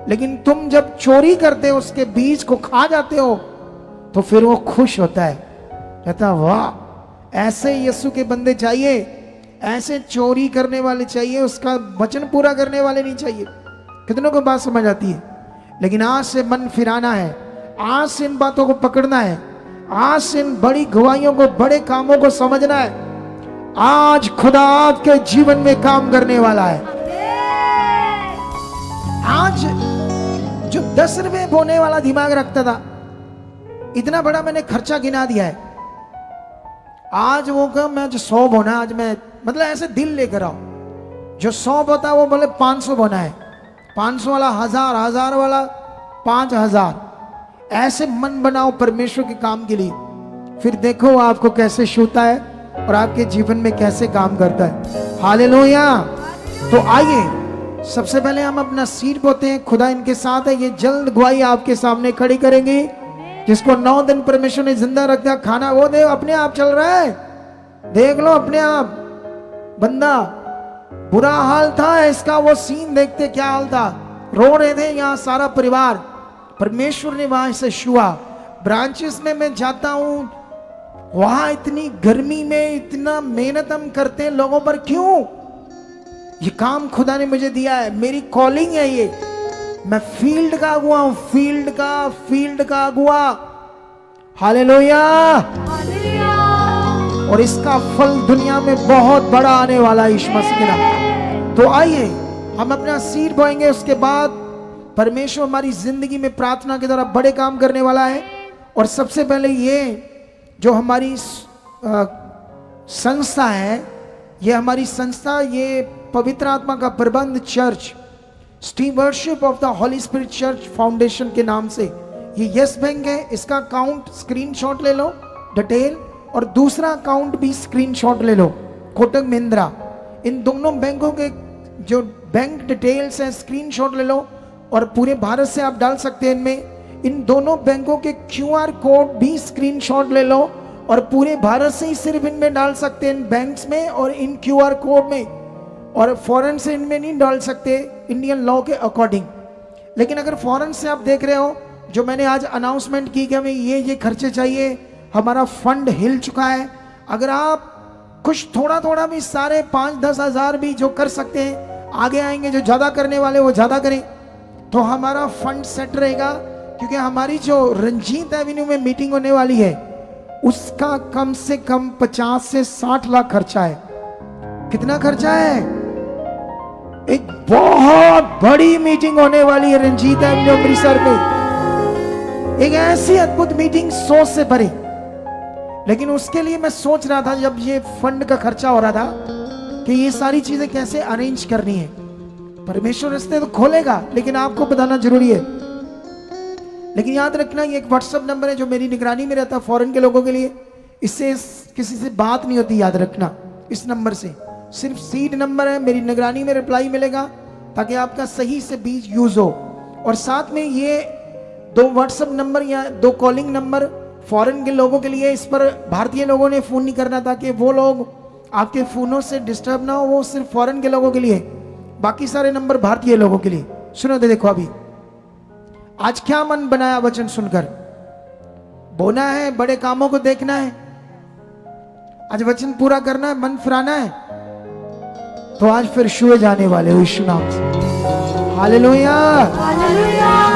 लेकिन तुम जब चोरी करते हो, उसके बीज को खा जाते हो, तो फिर वो खुश होता है, कहता वाह, ऐसे यीशु के बंदे चाहिए, ऐसे चोरी करने वाले चाहिए, उसका वचन पूरा करने वाले नहीं चाहिए। कितनों को बात समझ आती है? लेकिन आज से मन फिराना है, आज से इन बातों को पकड़ना है, आज से इन बड़ी गवाहियों को, बड़े कामों को समझना है। आज खुदा आपके जीवन में काम करने वाला है। आज जो 10 रुपए बोने वाला दिमाग रखता था, इतना बड़ा मैंने खर्चा गिना दिया है। आज वो कहा मैं जो 100 बोना, आज मैं मतलब ऐसे दिल लेकर आओ, जो 100 बोता वो बोले 500 बोना है, 500 वाला 1000, 1000 वाला 5000। ऐसे मन बनाओ परमेश्वर के काम के लिए, फिर देखो आपको कैसे छूता है और आपके जीवन में कैसे काम करता है। हालेलुया। तो आइए सबसे पहले हम अपना सीट बोते हैं। खुदा इनके साथ है, ये जल्द गवाही आपके सामने खड़ी करेंगे। जिसको 9 दिन परमेश्वर ने जिंदा रख दिया, खाना वो दे, अपने आप चल रहा है, देख लो अपने आप। बंदा बुरा हाल था इसका, वो सीन देखते क्या हाल था, रो रहे थे यहाँ सारा परिवार। परमेश्वर ने वहां से छुआ। ब्रांचेस में मैं जाता हूं, वहां इतनी गर्मी में इतना मेहनत हम करते हैं लोगों पर, क्यों? ये काम खुदा ने मुझे दिया है, मेरी कॉलिंग है ये। मैं फील्ड का अगुआ हूं, फील्ड का अगुआ। हालेलुया। और इसका फल दुनिया में बहुत बड़ा आने वाला है यीशु मसीह के नाम। तो आइए हम अपना सीट बोएंगे, उसके बाद परमेश्वर हमारी जिंदगी में प्रार्थना के द्वारा बड़े काम करने वाला है। और सबसे पहले ये जो हमारी संस्था है, ये हमारी संस्था, ये पवित्र आत्मा का प्रबंध church, stewardship of the holy spirit church foundation के नाम से, ये यस बैंक है। इसका अकाउंट स्क्रीनशॉट ले लो डिटेल, और दूसरा अकाउंट भी स्क्रीनशॉट ले लो, कोटक महिंद्रा। इन दोनों बैंकों के जो बैंक डिटेल्स हैं स्क्रीनशॉट ले लो, और पूरे भारत से आप डाल सकते हैं इनमें। इन दोनों बैंकों के QR कोड भी स्क्रीनशॉट ले लो, और पूरे भारत से ही सिर्फ इनमें डाल सकते हैं, इन बैंक्स में और इन QR कोड में, और फॉरेन से इनमें नहीं डाल सकते इंडियन लॉ के अकॉर्डिंग। लेकिन अगर फॉरेन से आप देख रहे हो, जो मैंने आज अनाउंसमेंट की कि हमें ये खर्चे चाहिए, हमारा फंड हिल चुका है। अगर आप कुछ थोड़ा थोड़ा भी, सारे 5-10 हज़ार भी जो कर सकते हैं आगे आएंगे, जो ज़्यादा करने वाले वो ज़्यादा करें, तो हमारा फंड सेट रहेगा। क्योंकि हमारी जो रंजीत एवेन्यू में मीटिंग होने वाली है, उसका कम से कम 50 से 60 लाख खर्चा है। कितना खर्चा है? एक बहुत बड़ी मीटिंग होने वाली है रंजीत एवेन्यू अमृतसर में। एक ऐसी अद्भुत मीटिंग, सोच से भरी। लेकिन उसके लिए मैं सोच रहा था, जब ये फंड का खर्चा हो रहा था, कि ये सारी चीजें कैसे अरेंज करनी है। परमेश्वर रास्ते तो खोलेगा, लेकिन आपको बताना जरूरी है। लेकिन याद रखना, ये एक व्हाट्सएप नंबर है जो मेरी निगरानी में रहता है फॉरेन के लोगों के लिए। इससे किसी से बात नहीं होती, याद रखना। इस नंबर से सिर्फ सीड नंबर है, मेरी निगरानी में रिप्लाई मिलेगा ताकि आपका सही से बीज यूज हो। और साथ में ये 2 व्हाट्सएप नंबर या 2 कॉलिंग नंबर फॉरेन के लोगों के लिए। इस पर भारतीय लोगों ने फोन नहीं करना, ताकि वो लोग आपके फोनों से डिस्टर्ब ना हो। वो सिर्फ फॉरेन के लोगों के लिए, बाकी सारे नंबर भारतीय लोगों के लिए। सुनो तो देखो, अभी आज क्या मन बनाया वचन सुनकर? बोना है, बड़े कामों को देखना है, आज वचन पूरा करना है, मन फिराना है। तो आज फिर छुए जाने वाले हो यीशु नाम से। Hallelujah, hallelujah.